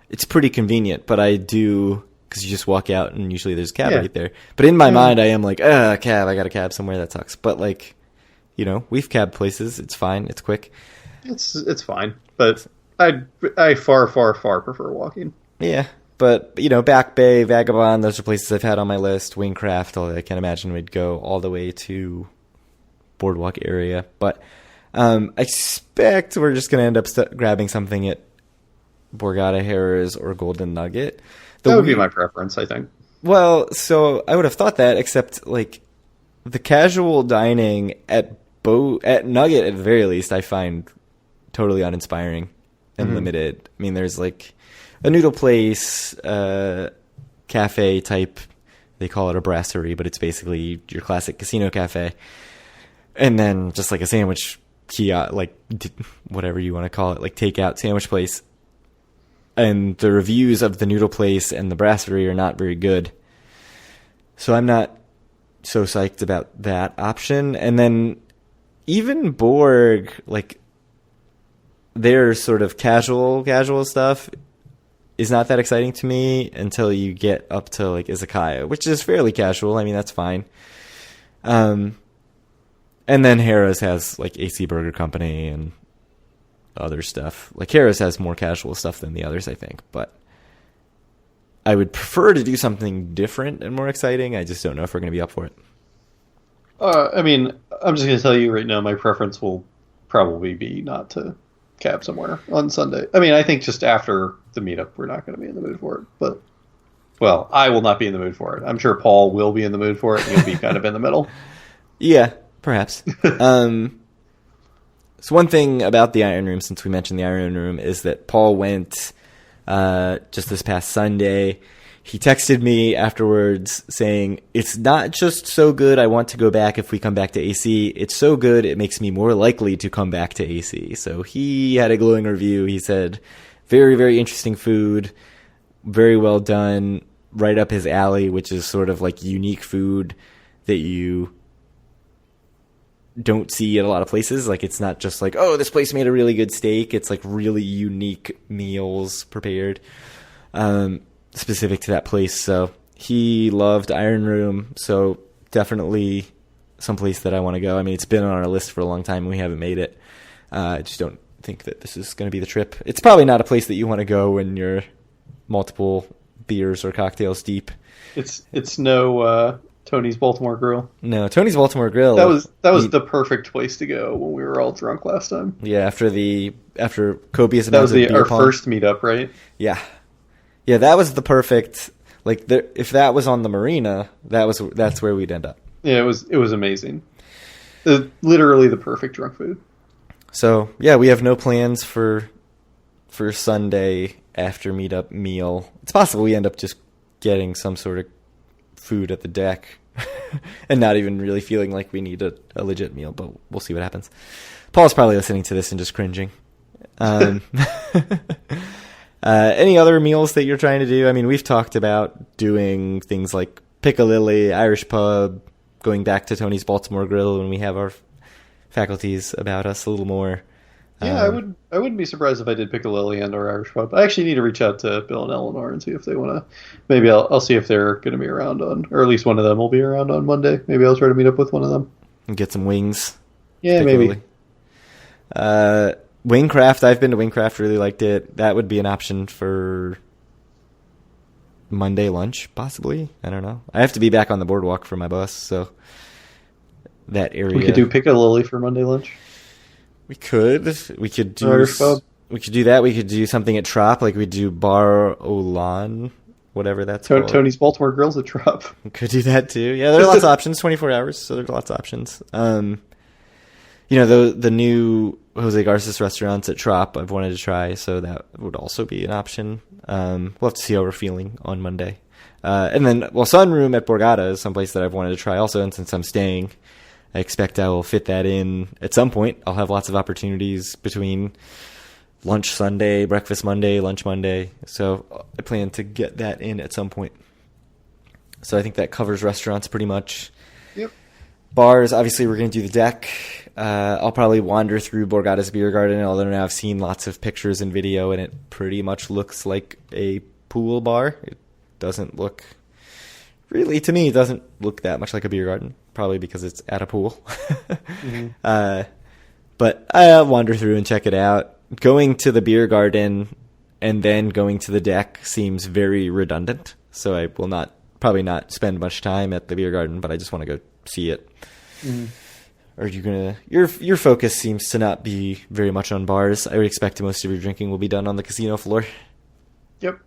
it's pretty convenient, but I do, because you just walk out and usually there's a cab right there. But in my mind, I am like, cab, I got a cab somewhere, that sucks. But like, we've cab places. It's fine. It's quick. It's fine, but I far prefer walking. Yeah, but Back Bay, Vagabond, those are places I've had on my list. Wingcraft, I can't imagine we'd go all the way to Boardwalk area, but I expect we're just going to end up grabbing something at Borgata Harrah's or Golden Nugget. That would be my preference, I think. Well, so I would have thought that, except like the casual dining at Nugget at the very least, I find totally uninspiring and limited. I mean, there's like a noodle place, cafe type. They call it a brasserie, but it's basically your classic casino cafe. And then just like a sandwich kiosk, like whatever you want to call it, like takeout sandwich place. And the reviews of the noodle place and the brasserie are not very good. So I'm not so psyched about that option. And then even Borg, like their sort of casual stuff is not that exciting to me until you get up to like Izakaya, which is fairly casual. I mean, that's fine. And then Harrah's has like AC Burger Company and other stuff. Like Harrah's has more casual stuff than the others, I think. But I would prefer to do something different and more exciting. I just don't know if we're going to be up for it. I mean, I'm just going to tell you right now, my preference will probably be not to cab somewhere on Sunday. I mean, I think just after the meetup, we're not going to be in the mood for it. But, well, I will not be in the mood for it. I'm sure Paul will be in the mood for it, and you'll be kind of in the middle. Yeah, perhaps. So one thing about the Iron Room, since we mentioned the Iron Room, is that Paul went just this past Sunday. He texted me afterwards saying, "It's not just so good I want to go back if we come back to AC. It's so good it makes me more likely to come back to AC." So he had a glowing review. He said, very, very interesting food, very well done, right up his alley, which is sort of like unique food that you don't see at a lot of places. Like, it's not just like, oh, this place made a really good steak. It's like really unique meals prepared specific to that place. So he loved Iron Room. So definitely someplace that I want to go. I mean, it's been on our list for a long time and we haven't made it. I just don't think that this is going to be the trip. It's probably not a place that you want to go when you're multiple beers or cocktails deep. It's no Tony's Baltimore Grill. No, Tony's Baltimore Grill. That was the perfect place to go when we were all drunk last time. Yeah, after copious amounts of beer That was pong. our first meetup, right? Yeah, that was the perfect. Like, if that was on the marina, that's where we'd end up. Yeah, it was amazing. Literally the perfect drunk food. So yeah, we have no plans for Sunday after meetup meal. It's possible we end up just getting some sort of food at the deck and not even really feeling like we need a legit meal, but we'll see what happens. Paul's probably listening to this and just cringing. Any other meals that you're trying to do? I mean, we've talked about doing things like Piccalilli, Irish Pub, going back to Tony's Baltimore Grill when we have our faculties about us a little more. Yeah, I wouldn't be surprised if I did Piccalilli and or Irish Pub. I actually need to reach out to Bill and Eleanor and see if they want to. Maybe I'll see if they're going to be around or at least one of them will be around on Monday. Maybe I'll try to meet up with one of them and get some wings. Yeah, maybe. Wingcraft. I've been to Wingcraft. Really liked it. That would be an option for Monday lunch, possibly. I don't know. I have to be back on the boardwalk for my bus, so that area. We could do Piccalilli for Monday lunch. We could do Irish Pub. We could do that. We could do something at Trop, like we do Bar Olan, whatever that's called. Tony's Baltimore Grill's at Trop. We could do that too. Yeah, there are lots of options. 24 hours, so there's lots of options. The new Jose Garces restaurants at Trop I've wanted to try, so that would also be an option. We'll have to see how we're feeling on Monday. And then, Sunroom at Borgata is someplace that I've wanted to try also, and since I'm staying, I expect I will fit that in at some point. I'll have lots of opportunities between lunch Sunday, breakfast Monday, lunch Monday. So I plan to get that in at some point. So I think that covers restaurants pretty much. Yep. Bars, obviously we're going to do the deck. I'll probably wander through Borgata's Beer Garden, although now I've seen lots of pictures and video, and it pretty much looks like a pool bar. It doesn't look... Really, to me, it doesn't look that much like a beer garden, probably because it's at a pool. But I'll wander through and check it out. Going to the beer garden and then going to the deck seems very redundant, so I will probably not spend much time at the beer garden, but I just want to go see it. Are you gonna? Your focus seems to not be very much on bars. I would expect most of your drinking will be done on the casino floor. Yep.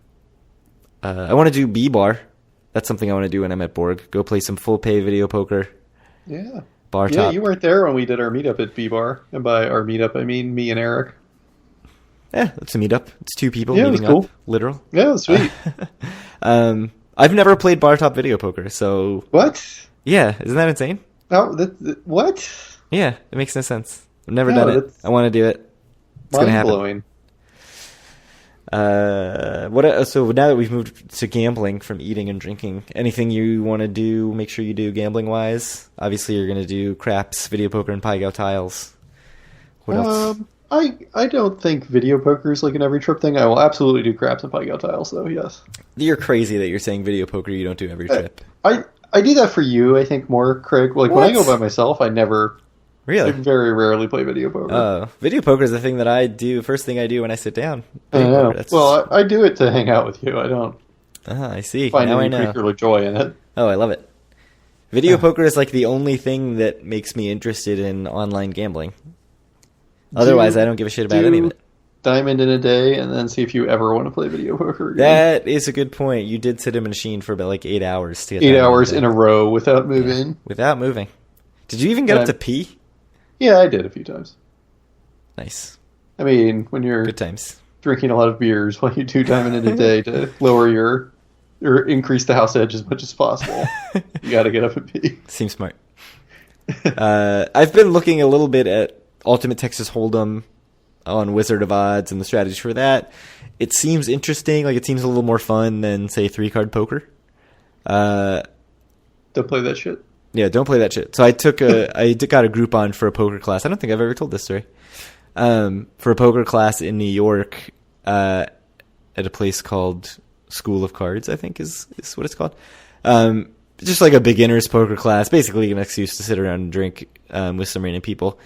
I want to do B-bar. That's something I want to do when I'm at Borg. Go play some full pay video poker. Yeah. Bar Yeah, top. you weren't there when we did our meetup at B-Bar. And by our meetup, I mean me and Eric. Yeah, it's a meetup. It's two people Yeah, it was meeting cool. up. Literal. Yeah, it was sweet. I've never played bar top video poker, so... What? Yeah, isn't that insane? Oh, what? Yeah, it makes no sense. I've never No, done it. that's I want to do it. It's going to happen. Mind-blowing. So now that we've moved to gambling from eating and drinking, anything you want to do, make sure you do gambling-wise? Obviously, you're going to do craps, video poker, and Pai Gow tiles. What else? I don't think video poker is like an every trip thing. I will absolutely do craps and Pai Gow tiles, though, yes. You're crazy that you're saying video poker you don't do every trip. I do that for you, I think, more, Craig. Like, when I go by myself, I Really? very rarely play video poker. Video poker is the thing that I do, first thing I do when I sit down. I know. Well, I do it to hang out with you. I don't I see. find Now any I know. particular joy in it. Oh, I love it. Video poker is like the only thing that makes me interested in online gambling. Otherwise, I don't give a shit about any of it. Diamond in a day, and then see if you ever want to play video poker again. That is a good point. You did sit in a machine for about like 8 hours to get 8 hours in a row without moving. Yeah, without moving. Did you even get up to pee? Yeah, I did a few times. Nice. I mean, when you're Good times. drinking a lot of beers, while you do Diamond in a day to lower your or increase the house edge as much as possible, you got to get up and pee. Seems smart. I've been looking a little bit at Ultimate Texas Hold'em on Wizard of Odds and the strategy for that. It seems interesting. Like, it seems a little more fun than, say, 3-card poker. Don't play that shit. Yeah, don't play that shit. So I got a Groupon for a poker class. I don't think I've ever told this story. For a poker class in New York, at a place called School of Cards, I think is what it's called. Just like a beginner's poker class, basically an excuse to sit around and drink with some random people.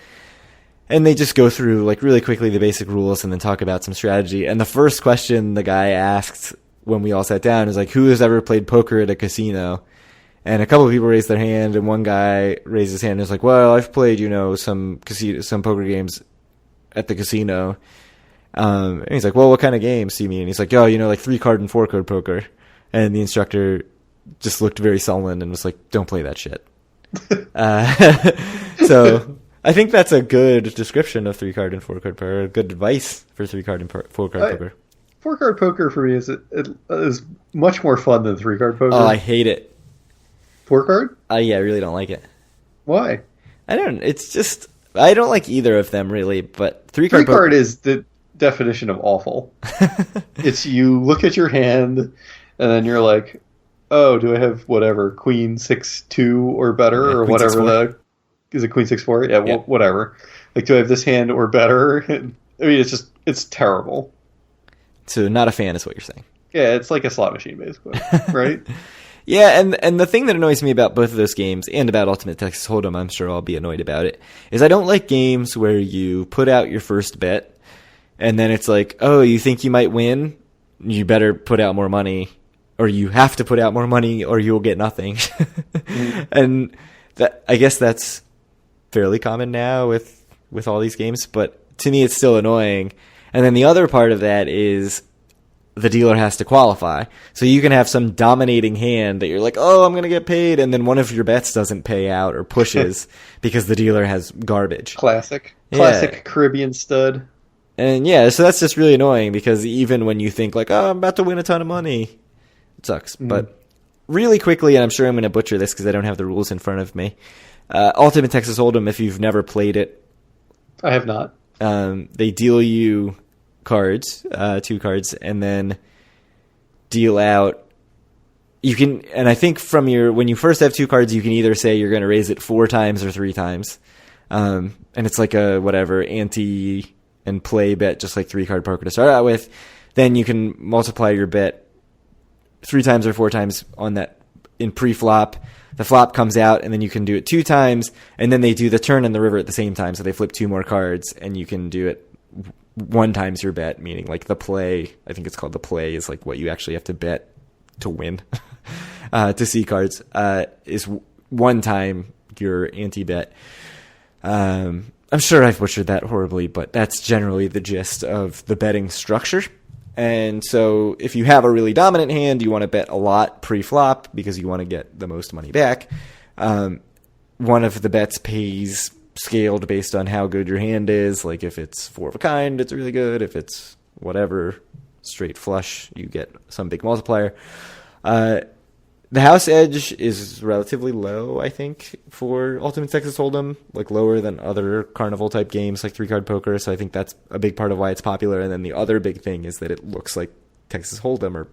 And they just go through, like, really quickly the basic rules and then talk about some strategy. And the first question the guy asked when we all sat down is, like, who has ever played poker at a casino? And a couple of people raised their hand, and one guy raised his hand and was like, well, I've played, some poker games at the casino. And he's like, well, what kind of games do you mean? And he's like, like 3-card and 4-card poker. And the instructor just looked very sullen and was like, don't play that shit. So I think that's a good description of 3-card and 4-card poker, good advice for 3-card and 4-card poker. 4-card poker for me is much more fun than 3-card poker. Oh, I hate it. 4-card? Yeah, I really don't like it. Why? I don't like either of them really, but 3-card poker. 3-card is the definition of awful. It's you look at your hand and then you're like, oh, do I have whatever, Queen 6-2 or better, or Queen whatever is it Queen 6-4? Yeah, yeah. Whatever. Like, do I have this hand or better? I mean, it's terrible. So not a fan is what you're saying. Yeah, it's like a slot machine, basically, right? Yeah, and the thing that annoys me about both of those games, and about Ultimate Texas Hold'em, I'm sure I'll be annoyed about it, is I don't like games where you put out your first bet, and then it's like, oh, you think you might win? You better put out more money, or you have to put out more money, or you'll get nothing. And I guess that's fairly common now with all these games, but to me it's still annoying. And then the other part of that is the dealer has to qualify. So you can have some dominating hand that you're like, oh, I'm going to get paid, and then one of your bets doesn't pay out or pushes because the dealer has garbage. Classic Caribbean stud. And yeah, so that's just really annoying because even when you think like, oh, I'm about to win a ton of money, it sucks. But really quickly, and I'm sure I'm going to butcher this because I don't have the rules in front of me, Ultimate Texas Hold'em, if you've never played it, I have not. they deal you cards, 2 cards, and then deal out. You can, and I think when you first have 2 cards, you can either say you're going to raise it 4 times or 3 times. And it's like a whatever ante and play bet, just like 3-card poker to start out with. Then you can multiply your bet 3 times or 4 times on that in pre-flop. The flop comes out, and then you can do it 2 times, and then they do the turn and the river at the same time, so they flip 2 more cards, and you can do it 1 times your bet, meaning like the play, I think it's called the play, is like what you actually have to bet to win, to see cards, is 1 time your ante-bet. I'm sure I've butchered that horribly, but that's generally the gist of the betting structure. And so if you have a really dominant hand, you want to bet a lot pre-flop because you want to get the most money back. One of the bets pays scaled based on how good your hand is. Like if it's 4 of a kind, it's really good. If it's whatever, straight flush, you get some big multiplier. The house edge is relatively low, I think, for Ultimate Texas Hold'em, like lower than other carnival type games like 3-card poker. So I think that's a big part of why it's popular. And then the other big thing is that it looks like Texas Hold'em or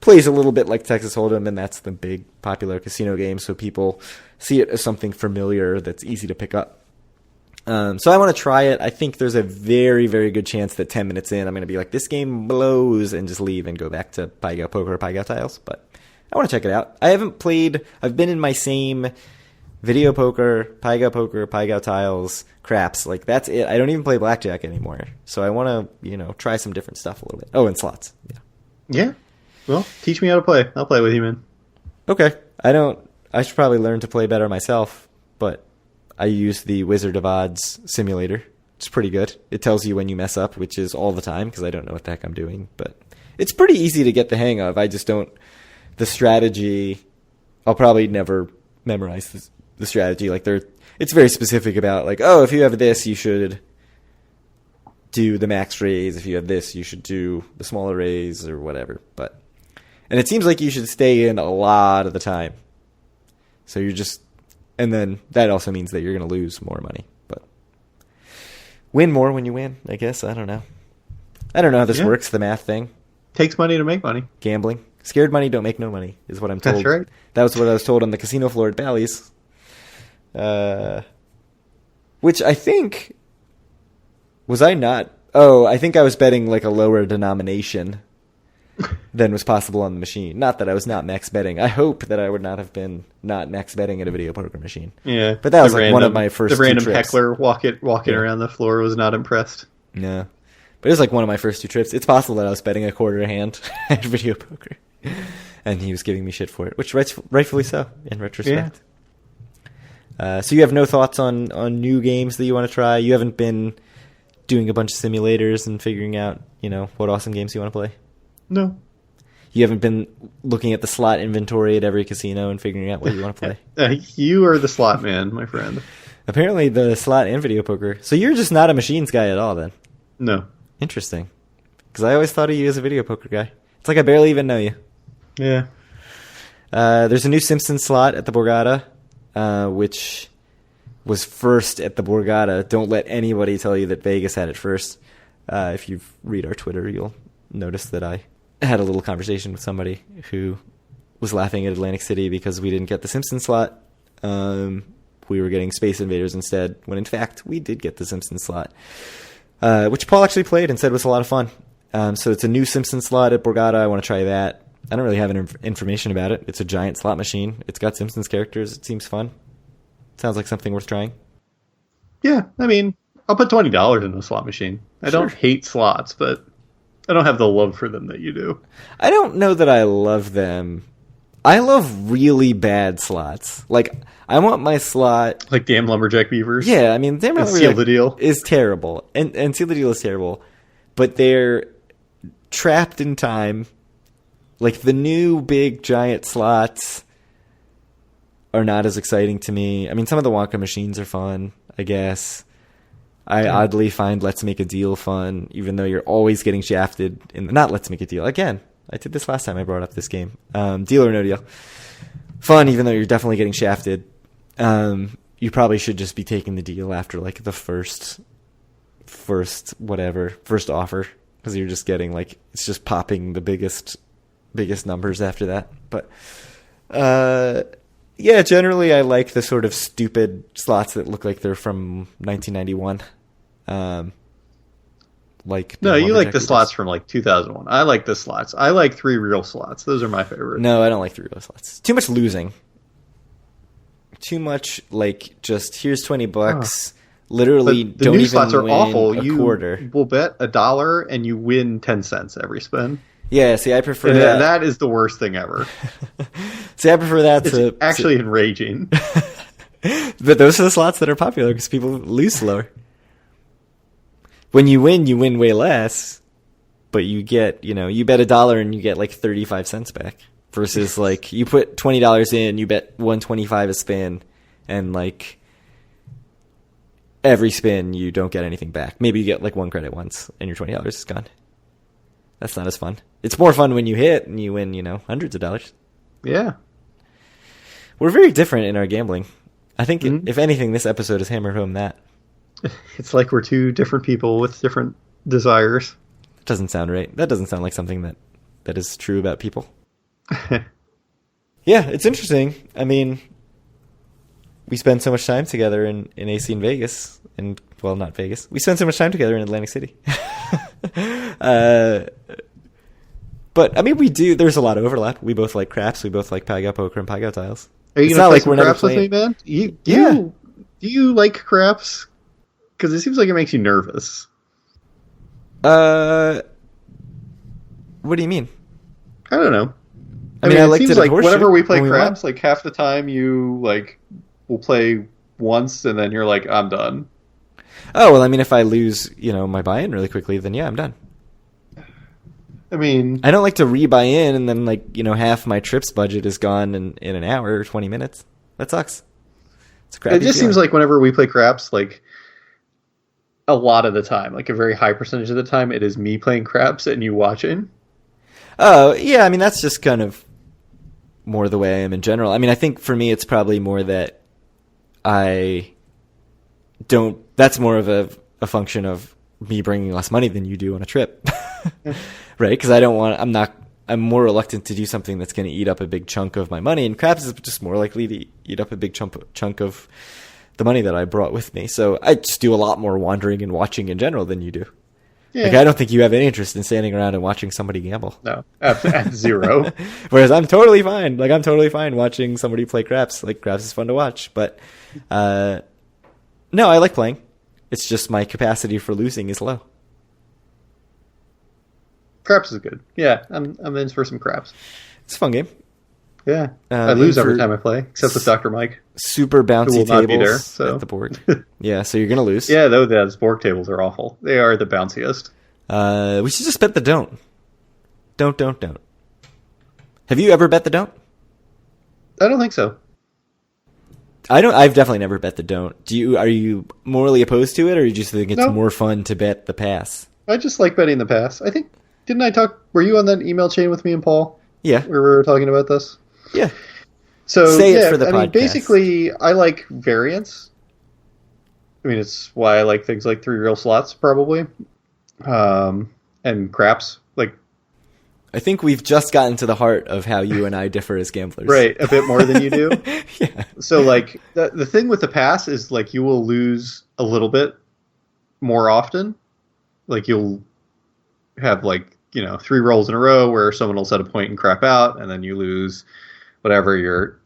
plays a little bit like Texas Hold'em, and that's the big popular casino game. So people see it as something familiar that's easy to pick up. So I want to try it. I think there's a very, very good chance that 10 minutes in, I'm going to be like, this game blows, and just leave and go back to Pai Gow Poker or Pai Gow Tiles. But I want to check it out. I've been in my same video poker, Pai Gow Tiles, craps. Like, that's it. I don't even play blackjack anymore. So I want to, try some different stuff a little bit. Oh, and slots. Yeah. Yeah. Well, teach me how to play. I'll play with you, man. Okay. I should probably learn to play better myself, but I use the Wizard of Odds simulator. It's pretty good. It tells you when you mess up, which is all the time because I don't know what the heck I'm doing. But it's pretty easy to get the hang of. I just don't. The strategy, I'll probably never memorize the strategy. Like it's very specific about like, oh, if you have this, you should do the max raise. If you have this, you should do the smaller raise or whatever. And it seems like you should stay in a lot of the time. So and then that also means that you're going to lose more money, but win more when you win, I guess. I don't know how this works, the math thing. Takes money to make money. Gambling. Scared money don't make no money, is what I'm told. That's right. That was what I was told on the casino floor at Bally's. Which I think... Was I not... Oh, I think I was betting like a lower denomination than was possible on the machine. Not that I was not max betting. I hope that I would not have been not max betting at a video poker machine. Yeah. But that was like one of my first 2 trips. The random heckler walking around the floor was not impressed. Yeah. But it was like one of my first 2 trips. It's possible that I was betting a quarter hand at video poker. And he was giving me shit for it, which rightfully so, in retrospect. Yeah. So you have no thoughts on new games that you want to try? You haven't been doing a bunch of simulators and figuring out, what awesome games you want to play? No. You haven't been looking at the slot inventory at every casino and figuring out what you want to play? You are the slot man, my friend. Apparently the slot and video poker. So you're just not a machines guy at all, then? No. Interesting. Because I always thought of you as a video poker guy. It's like I barely even know you. Yeah. There's a new Simpsons slot at the Borgata, which was first at the Borgata. Don't let anybody tell you that Vegas had it first. If you read our Twitter, you'll notice that I had a little conversation with somebody who was laughing at Atlantic City because we didn't get the Simpsons slot. We were getting Space Invaders instead, when in fact we did get the Simpsons slot, which Paul actually played and said was a lot of fun. So it's a new Simpsons slot at Borgata. I want to try that. I don't really have any information about it. It's a giant slot machine. It's got Simpsons characters. It seems fun. Sounds like something worth trying. Yeah, I mean, I'll put $20 in a slot machine. I don't hate slots, but I don't have the love for them that you do. I don't know that I love them. I love really bad slots. Like, I want my slot... Like Damn Lumberjack Beavers? Yeah, I mean, Damn Lumberjack Seal the Deal is terrible. And Seal the Deal is terrible. But they're trapped in time. Like, the new big giant slots are not as exciting to me. I mean, some of the Wonka machines are fun, I guess. I oddly find Let's Make a Deal fun, even though you're always getting shafted. Not Let's Make a Deal. Again, I did this last time I brought up this game. Deal or No Deal. Fun, even though you're definitely getting shafted. You probably should just be taking the deal after, like, the first offer. because you're just getting like it's just popping the biggest numbers after that. But yeah, generally I like the sort of stupid slots that look like they're from 1991. Like no, you like the slots from like 2001. I like the slots. I like 3 real slots. Those are my favorite. No, I don't like 3 real slots. Too much losing. Too much like just here's $20. Literally, but the don't new even slots are win awful. a quarter. You will bet $1 and you win 10 cents every spin. Yeah, see, I prefer and that. That is the worst thing ever. See, I prefer that it's actually enraging. But those are the slots that are popular because people lose slower. When you win way less, but you get, you bet $1 and you get like 35 cents back. Versus like you put $20 in, you bet $1.25 a spin, and like every spin you don't get anything back. Maybe you get like 1 credit once and your $20 is gone. That's not as fun. It's more fun when you hit and you win, hundreds of dollars. Yeah. We're very different in our gambling. I think if anything, this episode has hammered home that. It's like we're 2 different people with different desires. Doesn't sound right. That doesn't sound like something that is true about people. Yeah, it's interesting. I mean, we spend so much time together in AC in Vegas, and well, not Vegas. We spend so much time together in Atlantic City. But I mean, we do. There's a lot of overlap. We both like craps. We both like Pago poker and Pago tiles. Are you gonna play some craps with me, man? Do you like craps? Because it seems like it makes you nervous. What do you mean? I don't know. I mean, it seems like whenever we play craps, like half the time you like will play once and then you're like, I'm done. Oh, well, I mean, if I lose, my buy-in really quickly, then yeah, I'm done. I mean, I don't like to re-buy in and then like, half my trips budget is gone in an hour or 20 minutes. That sucks. It's a crappy feeling. Seems like whenever we play craps, like a lot of the time, like a very high percentage of the time, it is me playing craps and you watching. Oh, yeah, I mean, that's just kind of more the way I am in general. I mean, I think for me, it's probably more that that's more of a function of me bringing less money than you do on a trip. Right? Because I'm more reluctant to do something that's going to eat up a big chunk of my money, and craps is just more likely to eat up a big chunk of the money that I brought with me. So I just do a lot more wandering and watching in general than you do. Yeah. Like, I don't think you have any interest in standing around and watching somebody gamble. No, at zero. Whereas I'm totally fine. Like, I'm totally fine watching somebody play craps. Like, craps is fun to watch. But, no, I like playing. It's just my capacity for losing is low. Craps is good. Yeah, I'm in for some craps. It's a fun game. Yeah, I lose every time I play, except with Dr. Mike. Super bouncy tables at the board. Yeah, so you're going to lose. Yeah, though those board tables are awful. They are the bounciest. We should just bet the don't. Don't. Have you ever bet the don't? I don't think so. I've definitely never bet the don't. Are you morally opposed to it, or you just think it's more fun to bet the pass? I just like betting the pass. I think, were you on that email chain with me and Paul? Yeah. Where we were talking about this? Yeah. So, say it for the podcast. Basically, I like variance. I mean, it's why I like things like 3 real slots, probably. And craps. Like, I think we've just gotten to the heart of how you and I differ as gamblers. Right, a bit more than you do. Yeah. So, like, the thing with the pass is, like, you will lose a little bit more often. Like, you'll have, like, 3 rolls in a row where someone will set a point and crap out, and then you lose whatever your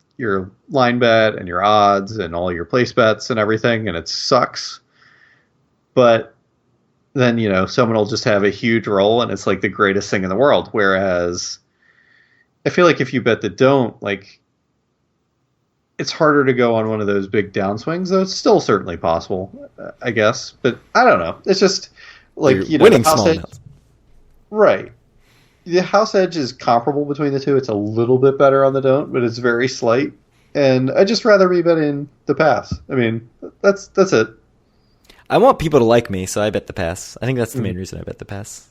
line bet and your odds and all your place bets and everything, and it sucks. But then, someone will just have a huge roll and it's like the greatest thing in the world. Whereas I feel like if you bet the don't, like, it's harder to go on one of those big downswings, though it's still certainly possible, I guess. But I don't know. It's just like, winning small amounts. Right. The house edge is comparable between the two. It's a little bit better on the don't, but it's very slight. And I'd just rather be betting the pass. I mean, that's it. I want people to like me, so I bet the pass. I think that's the main reason I bet the pass.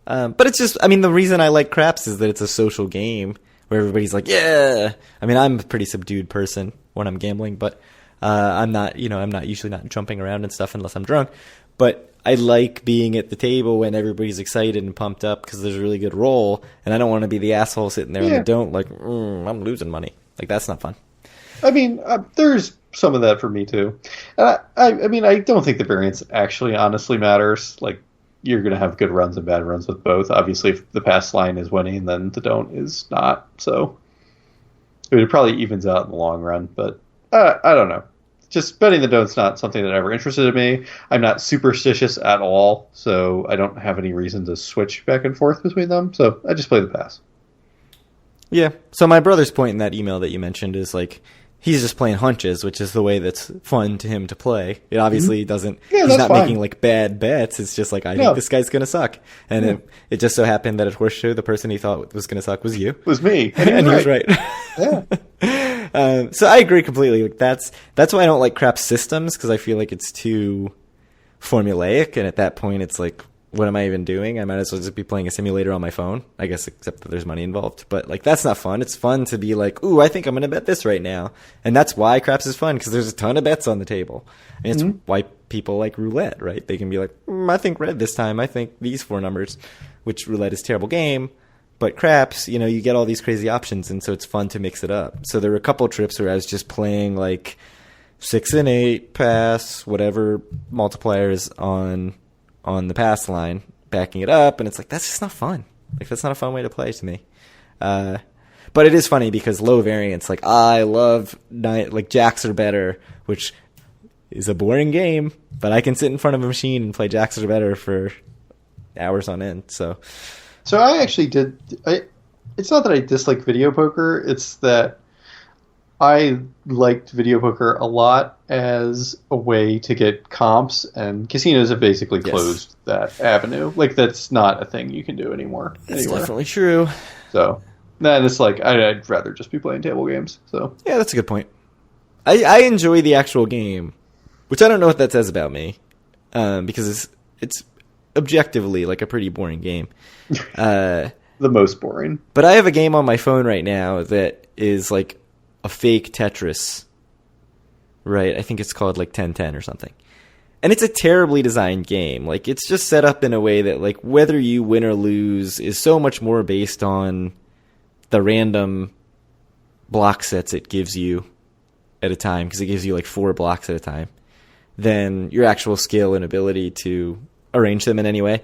But it's just, I mean, the reason I like craps is that it's a social game where everybody's like, yeah. I mean, I'm a pretty subdued person when I'm gambling, but I'm not usually not jumping around and stuff unless I'm drunk. But I like being at the table when everybody's excited and pumped up because there's a really good roll, and I don't want to be the asshole sitting there and they don't like, I'm losing money. Like, that's not fun. I mean, there's some of that for me too. I mean, I don't think the variance actually honestly matters. Like, you're going to have good runs and bad runs with both. Obviously, if the pass line is winning, then the don't is not. So it probably evens out in the long run. But I don't know. Just betting the don't's not something that ever interested in me. I'm not superstitious at all, so I don't have any reason to switch back and forth between them. So I just play the pass. Yeah. So my brother's point in that email that you mentioned is like, he's just playing hunches, which is the way that's fun to him to play. It obviously doesn't, he's not making like bad bets. It's just like, I think this guy's going to suck. And it just so happened that at Horse Show, the person he thought was going to suck was you. It was me. And he was right. Yeah. So I agree completely. Like, that's why I don't like crap systems, because I feel like it's too formulaic. And at that point, it's like, what am I even doing? I might as well just be playing a simulator on my phone, I guess, except that there's money involved. But like, that's not fun. It's fun to be like, ooh, I think I'm going to bet this right now. And that's why craps is fun, because there's a ton of bets on the table. And it's why people like roulette, right? They can be like, I think red this time. I think these 4 numbers, which roulette is a terrible game. But craps, you know, you get all these crazy options, and so it's fun to mix it up. So there were a couple trips where I was just playing like 6 and 8 pass, whatever multipliers on the pass line, backing it up, and it's like, that's just not fun. Like, that's not a fun way to play to me. But it is funny because low variance, like, I love like jacks are better, which is a boring game, but I can sit in front of a machine and play jacks are better for hours on end. So I actually did. It's not that I dislike video poker. It's that I liked video poker a lot as a way to get comps, and casinos have basically closed that avenue. Like, that's not a thing you can do anymore. That's definitely true. So then it's like, I'd rather just be playing table games. So yeah, that's a good point. I enjoy the actual game, which I don't know what that says about me, because it's objectively like a pretty boring game. The most boring. But I have a game on my phone right now that is like a fake Tetris, right? I think it's called like 1010 or something. And it's a terribly designed game. Like, it's just set up in a way that, like, whether you win or lose is so much more based on the random block sets it gives you at a time, because it gives you like 4 blocks at a time, than your actual skill and ability to arrange them in any way.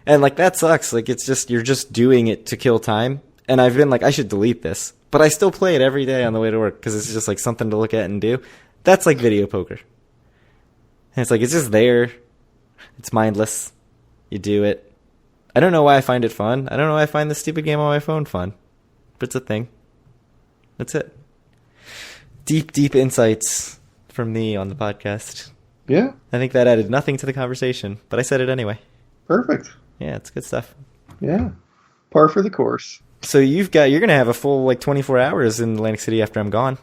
And like, that sucks. Like, it's just, you're just doing it to kill time. And I've been like, I should delete this, but I still play it every day on the way to work because it's just like something to look at and do. That's like video poker. And it's like, it's just there. It's mindless. You do it. I don't know why I find it fun. I don't know why I find this stupid game on my phone fun, but it's a thing. That's it. Deep, deep insights from me on the podcast. Yeah. I think that added nothing to the conversation, but I said it anyway. Perfect. Yeah, it's good stuff. Yeah. Par for the course. So you're going to have a full like 24 hours in Atlantic City after I'm gone.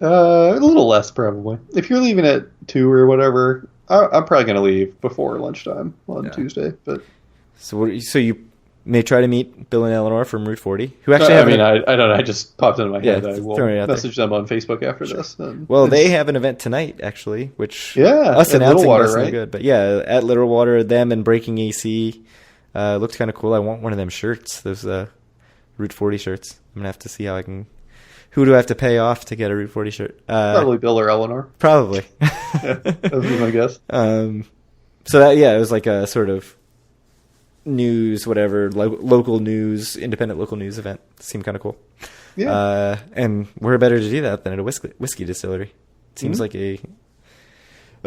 A little less, probably. If you're leaving at 2 or whatever, I'm probably going to leave before lunchtime on Tuesday. But so you may try to meet Bill and Eleanor from Route 40, who actually I don't know. I just popped into my head. I will message there. them on Facebook after this. Well, they have an event tonight, actually, which us announcing was right? Good. But yeah, at Little Water, them and Breaking AC looked kind of cool. I want one of them shirts, those Route 40 shirts. I'm going to have to see how I can... Who do I have to pay off to get a Route 40 shirt? Probably Bill or Eleanor. Probably. That would be my guess. So that, yeah, it was like a sort of news, whatever, local news, independent local news event. Seemed kind of cool. Yeah. And where better to do that than at a whiskey distillery? It seems like a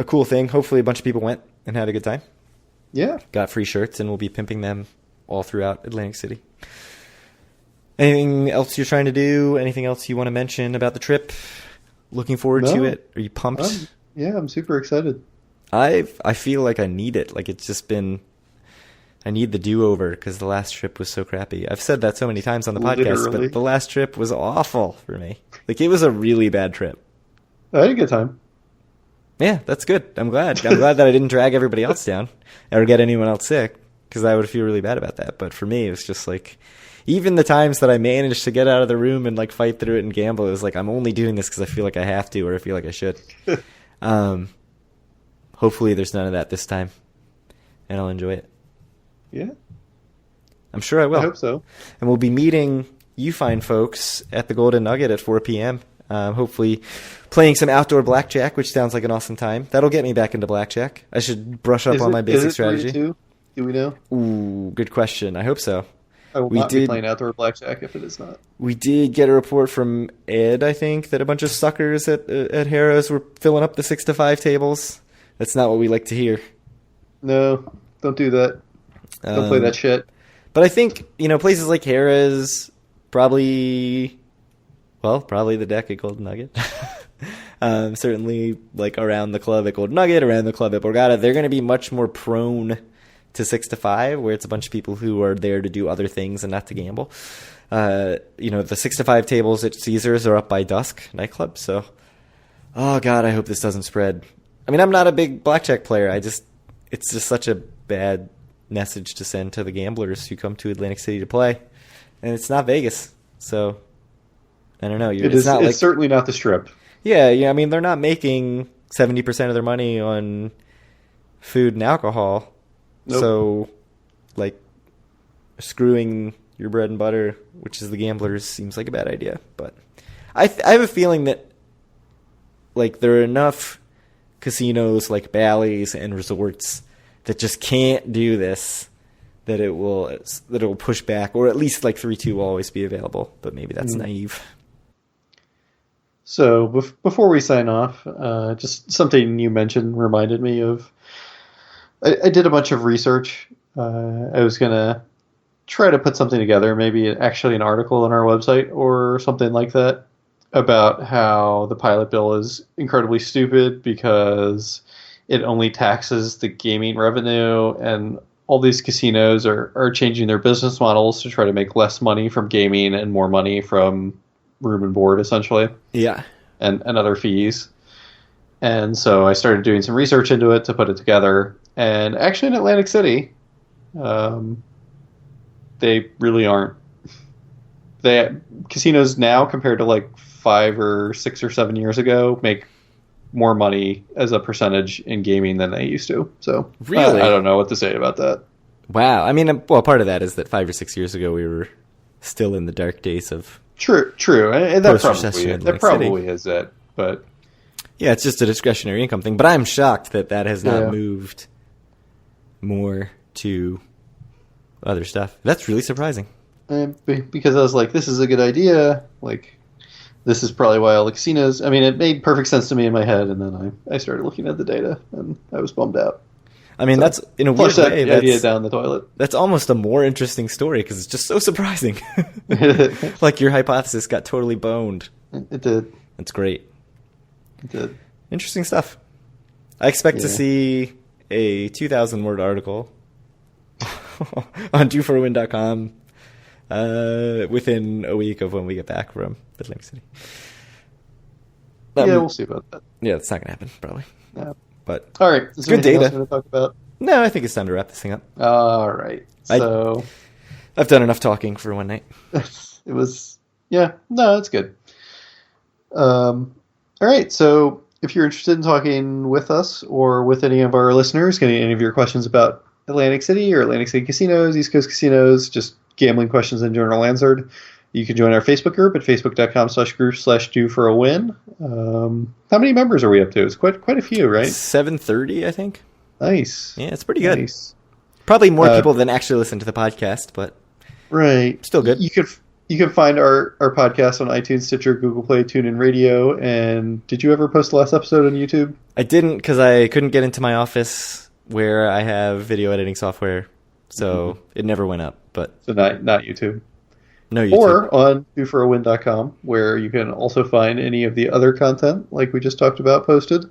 cool thing. Hopefully a bunch of people went and had a good time. Yeah. Got free shirts, and we'll be pimping them all throughout Atlantic City. Anything else you're trying to do? Anything else you want to mention about the trip? Looking forward to it? Are you pumped? I'm super excited. I feel like I need it. Like, it's just been... I need the do-over because the last trip was so crappy. I've said that so many times on the podcast, but the last trip was awful for me. Like, it was a really bad trip. I had a good time. Yeah, that's good. I'm glad. I'm glad that I didn't drag everybody else down or get anyone else sick, because I would feel really bad about that. But for me, it was just like... Even the times that I managed to get out of the room and like fight through it and gamble, it was like, I'm only doing this because I feel like I have to, or I feel like I should. Hopefully there's none of that this time. and I'll enjoy it. Yeah. I'm sure I will. I hope so. And we'll be meeting you fine folks at the Golden Nugget at 4 p.m. Hopefully playing some outdoor blackjack, which sounds like an awesome time. That'll get me back into blackjack. I should brush up on my basic strategy. 3-2? Do we know? Ooh, good question. I hope so. I will not be playing outdoor blackjack if it is not. We did get a report from Ed, I think, that a bunch of suckers at Harrah's were filling up the 6-5 tables. That's not what we like to hear. No, don't do that. Don't play that shit. But I think, places like Harrah's, probably the deck at Golden Nugget. Certainly, like, around the club at Golden Nugget, around the club at Borgata, they're going to be much more prone to 6-5, where it's a bunch of people who are there to do other things and not to gamble. The 6-5 tables at Caesars are up by dusk nightclub, so, oh God, I hope this doesn't spread. I mean, I'm not a big blackjack player. It's just such a bad message to send to the gamblers who come to Atlantic City to play, and it's not Vegas, so I don't know. It's certainly not the Strip. Yeah. I mean, they're not making 70% of their money on food and alcohol. Nope. So, like, screwing your bread and butter, which is the gamblers, seems like a bad idea. But I have a feeling that, like, there are enough casinos like Bally's and resorts that just can't do this, that it will push back, or at least like 3-2 will always be available. But maybe that's naive. So before we sign off, just something you mentioned reminded me of. I did a bunch of research. I was going to try to put something together, maybe actually an article on our website or something like that, about how the pilot bill is incredibly stupid because it only taxes the gaming revenue, and all these casinos are changing their business models to try to make less money from gaming and more money from room and board, essentially. Yeah. And other fees. And so I started doing some research into it to put it together. And actually in Atlantic City, they really aren't. Casinos now, compared to like 5 or 6 or 7 years ago, make more money as a percentage in gaming than they used to. So really, I don't know what to say about that. Wow. I mean, well, part of that is that 5 or 6 years ago we were still in the dark days of true, and that probably is it. But yeah, it's just a discretionary income thing. But I'm shocked that has not moved more to other stuff. That's really surprising. Because I was like, this is a good idea. Like, this is probably why all the casinos... I mean, it made perfect sense to me in my head, and then I started looking at the data, and I was bummed out. I mean, that's, in a weird way... the idea down the toilet. That's almost a more interesting story, because it's just so surprising. Like, your hypothesis got totally boned. It did. That's great. It did. Interesting stuff. I expect to see a 2,000-word article on DoForAWin.com within a week of when we get back from Atlantic City. We'll see about that. Yeah, it's not going to happen, probably. No. But all right. Is there anything else you want to talk about? No, I think it's time to wrap this thing up. All right. So I've done enough talking for one night. It was... Yeah. No, it's good. All right. So if you're interested in talking with us or with any of our listeners, getting any of your questions about Atlantic City or Atlantic City casinos, East Coast casinos, just gambling questions in general answered, you can join our Facebook group at facebook.com/group/DoForAWin. How many members are we up to? It's quite a few, right? 730, I think. Nice. Yeah, it's pretty good. Nice. Probably more people than actually listen to the podcast, but still good. You can find our podcast on iTunes, Stitcher, Google Play, TuneIn Radio. And did you ever post the last episode on YouTube? I didn't, because I couldn't get into my office where I have video editing software, so it never went up. But so not YouTube. No YouTube. Or on DoForAWin.com, where you can also find any of the other content, like we just talked about, posted.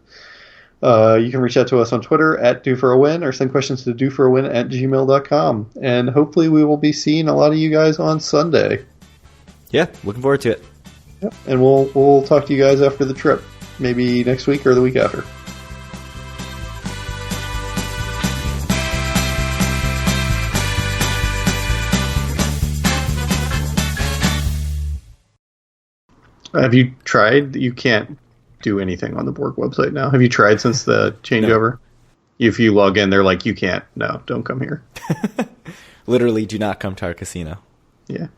You can reach out to us on Twitter at DoForAWin, or send questions to DoForAWin@gmail.com. And hopefully we will be seeing a lot of you guys on Sunday. Yeah, looking forward to it. Yep. And we'll talk to you guys after the trip, maybe next week or the week after. Have you tried? You can't do anything on the Borg website now. Have you tried since the changeover? if you log in, they're like, you can't. No, don't come here. Literally, do not come to our casino. Yeah.